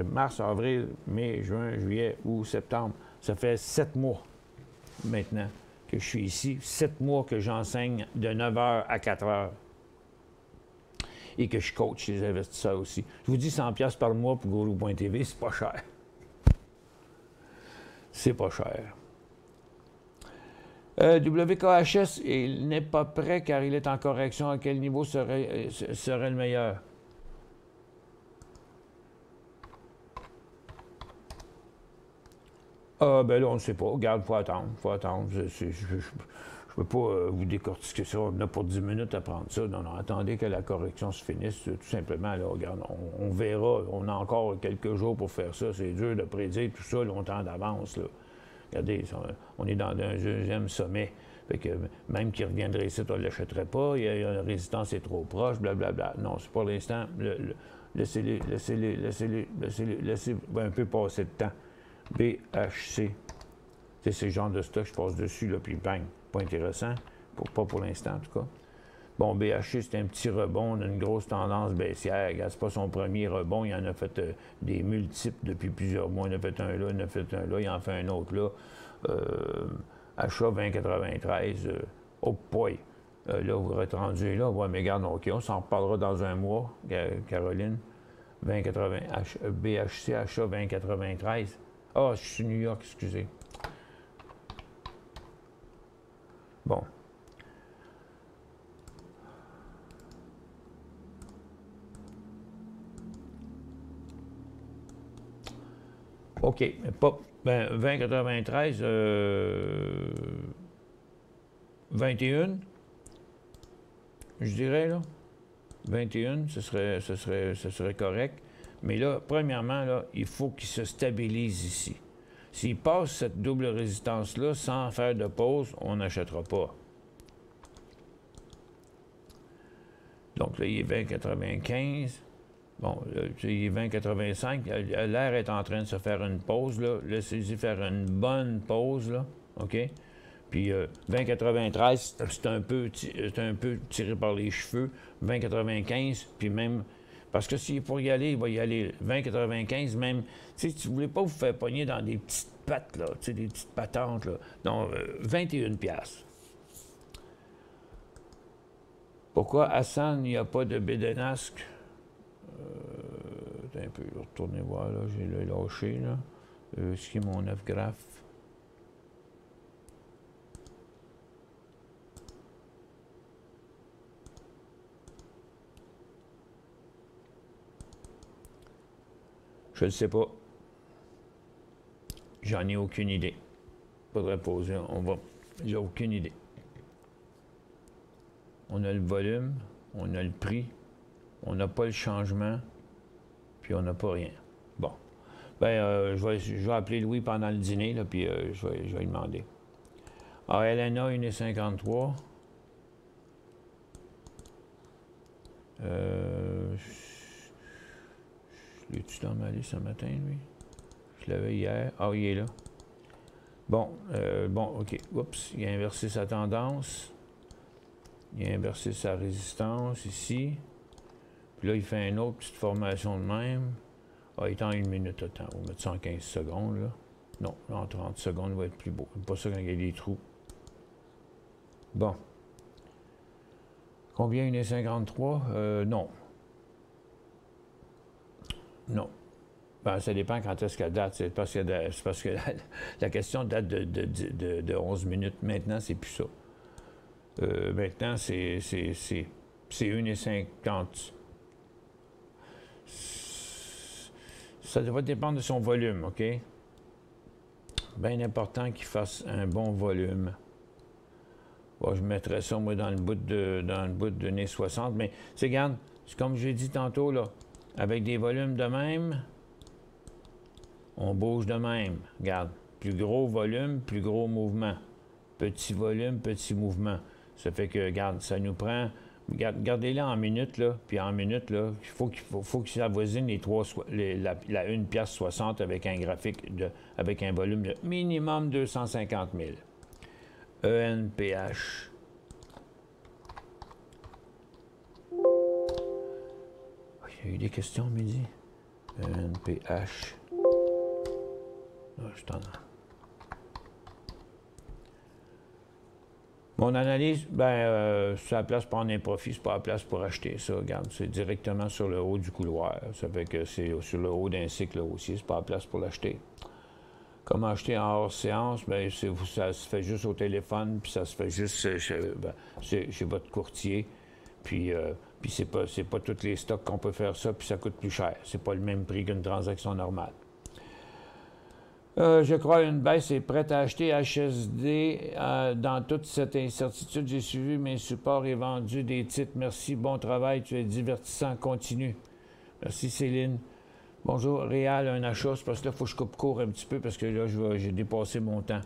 Mars, avril, mai, juin, juillet, août, septembre. Ça fait 7 mois maintenant que je suis ici. 7 mois que j'enseigne de 9h à 4h. Et que je coach les investisseurs aussi. Je vous dis 100$ par mois pour Guru.tv, c'est pas cher. C'est pas cher. WKHS, il n'est pas prêt car il est en correction. À quel niveau serait le meilleur? Ah, ben là, on ne sait pas. Regarde, il faut attendre. Je ne peux pas vous décortiquer ça. On a pour 10 minutes à prendre ça. Non, attendez que la correction se finisse. Tout simplement, là, regarde, on verra. On a encore quelques jours pour faire ça. C'est dur de prédire tout ça longtemps d'avance, là. Regardez, on est dans un deuxième sommet. Fait que même qu'il reviendrait ici, on ne l'achèterait pas. La résistance est trop proche, blablabla. Non, c'est pour l'instant. Laissez un peu passer de temps. BHC. C'est ce genre de stock, je passe dessus, là, puis bang. Pas intéressant. Pas pour l'instant, en tout cas. Bon, BHC, c'est un petit rebond. On a une grosse tendance baissière. C'est pas son premier rebond. Il en a fait des multiples depuis plusieurs mois. Il en a fait un là, il en a fait un là, il en fait un autre là. Achat 20,93. Oh boy! Là, vous êtes rendu là. Ouais, mais regarde, OK, on s'en reparlera dans un mois, Caroline. 20,80. BHC, achat 20,93. Ah, je suis New York, excusez. Bon. OK, mais pas 20,93, 21, je dirais, là. 21, ce serait correct. Mais là, premièrement, là, il faut qu'il se stabilise ici. S'il passe cette double résistance-là sans faire de pause, on n'achètera pas. Donc là, il est 20,95. Bon, il est 20,85. L'air est en train de se faire une pause, là. Laissez-y faire une bonne pause, là. OK? Puis 20,93, c'est un peu tiré par les cheveux. 20,95, puis même... Parce que s'il est pour y aller, il va y aller 20,95, même... Tu sais, tu ne voulez pas vous faire pogner dans des petites pattes, là. Tu sais, des petites patentes, là. Donc, 21 $. Pourquoi Hassan, il n'y a pas de Bédénasque? Un peu, retournez voir, là, j'ai le lâché, là. Ce qui est mon 9 graphe. Je ne sais pas. J'en ai aucune idée. Faudrait poser, j'ai aucune idée. On a le volume, on a le prix, on n'a pas le changement, puis on n'a pas rien. Bon. Ben, je vais appeler Louis pendant le dîner, là, puis je vais lui demander. Ah, LNA, 1,53. L'ai-tu dans ma liste ce matin, lui? Je l'avais hier. Ah, il est là. Bon, OK. Oups, il a inversé sa tendance. Il a inversé sa résistance ici. Puis là, il fait une autre petite formation de même. Ah, il est en 1 minute. Attends, on va mettre ça en 15 secondes, là. Non, en 30 secondes, il va être plus beau. C'est pas ça quand il y a des trous. Bon. Combien 1,53? Non. Non. Ben, ça dépend quand est-ce qu'elle date. C'est parce que la question date de 11 minutes. Maintenant, c'est plus ça. Maintenant, c'est 1,50. Ça va dépendre de son volume, OK? Bien important qu'il fasse un bon volume. Bon, je mettrais ça, moi, dans le bout de 1,60. Mais, regarde, c'est comme j'ai dit tantôt, là, avec des volumes de même, on bouge de même. Regarde, plus gros volume, plus gros mouvement. Petit volume, petit mouvement. Ça fait que, regarde, ça nous prend... Regardez-le en minutes, là, puis en minutes, là, il faut que ça avoisine la 1 piastre 60 avec un graphique, avec un volume de minimum 250 000. ENPH. Il y a eu des questions midi. ENPH. Je t'en... Mon analyse, c'est la place pour prendre un profit, c'est pas la place pour acheter ça. Regarde, c'est directement sur le haut du couloir. Ça fait que c'est sur le haut d'un cycle haussier, c'est pas la place pour l'acheter. Comment acheter en hors séance? Bien, ça se fait juste au téléphone, puis ça se fait juste chez votre courtier. Puis c'est pas tous les stocks qu'on peut faire ça, puis ça coûte plus cher. C'est pas le même prix qu'une transaction normale. Je crois une baisse est prête à acheter HSD. Dans toute cette incertitude, j'ai suivi mes supports et vendu des titres. Merci, bon travail, tu es divertissant, continue. Merci Céline. Bonjour, Réal, un achat, c'est parce que là, il faut que je coupe court un petit peu parce que là, j'ai dépassé mon temps.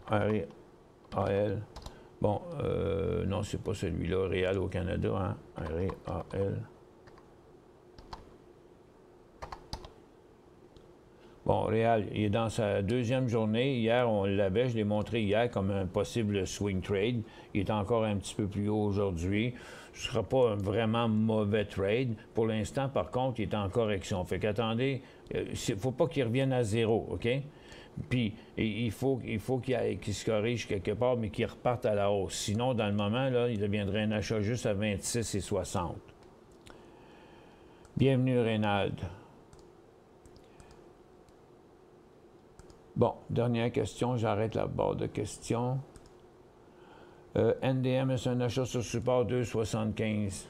AL. Bon, non, c'est pas celui-là, Réal au Canada, hein? REAL. Bon, Réal, il est dans sa deuxième journée. Hier, on l'avait, je l'ai montré hier comme un possible swing trade. Il est encore un petit peu plus haut aujourd'hui. Ce ne sera pas un vraiment mauvais trade. Pour l'instant, par contre, il est en correction. Fait qu'attendez, il ne faut pas qu'il revienne à zéro, OK? Puis, il faut qu'il se corrige quelque part, mais qu'il reparte à la hausse. Sinon, dans le moment, là, il deviendrait un achat juste à 26,60. Bienvenue, Reynald. Bon, dernière question, j'arrête la barre de questions. NDM, est un achat sur support 2,75.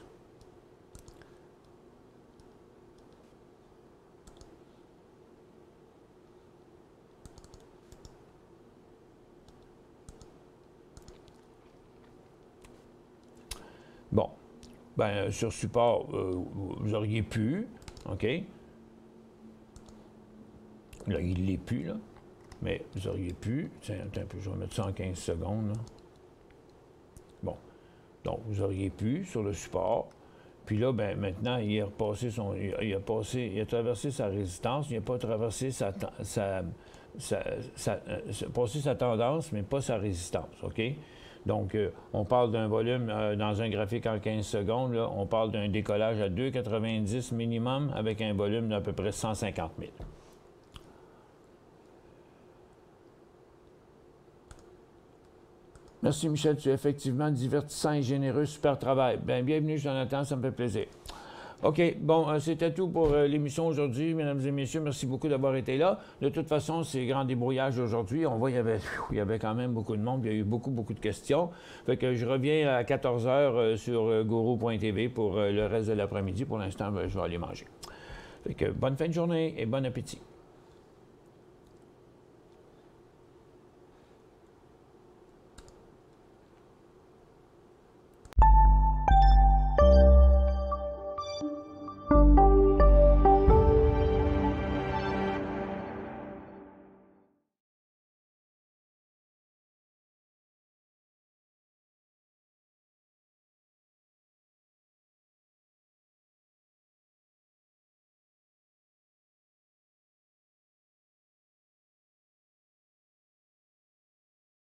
Bon, ben sur support, vous auriez pu, OK? Là, il ne l'est plus, là. Mais vous auriez pu, tiens, attends un peu, je vais mettre ça en 15 secondes, là. Bon, donc vous auriez pu sur le support, puis là, ben maintenant, il a repassé il a traversé sa résistance, il n'a pas traversé passé sa tendance, mais pas sa résistance, OK? Donc, on parle d'un volume dans un graphique en 15 secondes, là, on parle d'un décollage à 2,90 minimum avec un volume d'à peu près 150 000. Merci Michel, tu es effectivement divertissant et généreux, super travail. Bien, bienvenue Jonathan, ça me fait plaisir. OK. Bon, c'était tout pour l'émission aujourd'hui, mesdames et messieurs. Merci beaucoup d'avoir été là. De toute façon, c'est grand débrouillage aujourd'hui. On voit qu'il y avait quand même beaucoup de monde. Il y a eu beaucoup de questions. Fait que je reviens à 14 h sur gourou.tv pour le reste de l'après-midi. Pour l'instant, je vais aller manger. Fait que bonne fin de journée et bon appétit.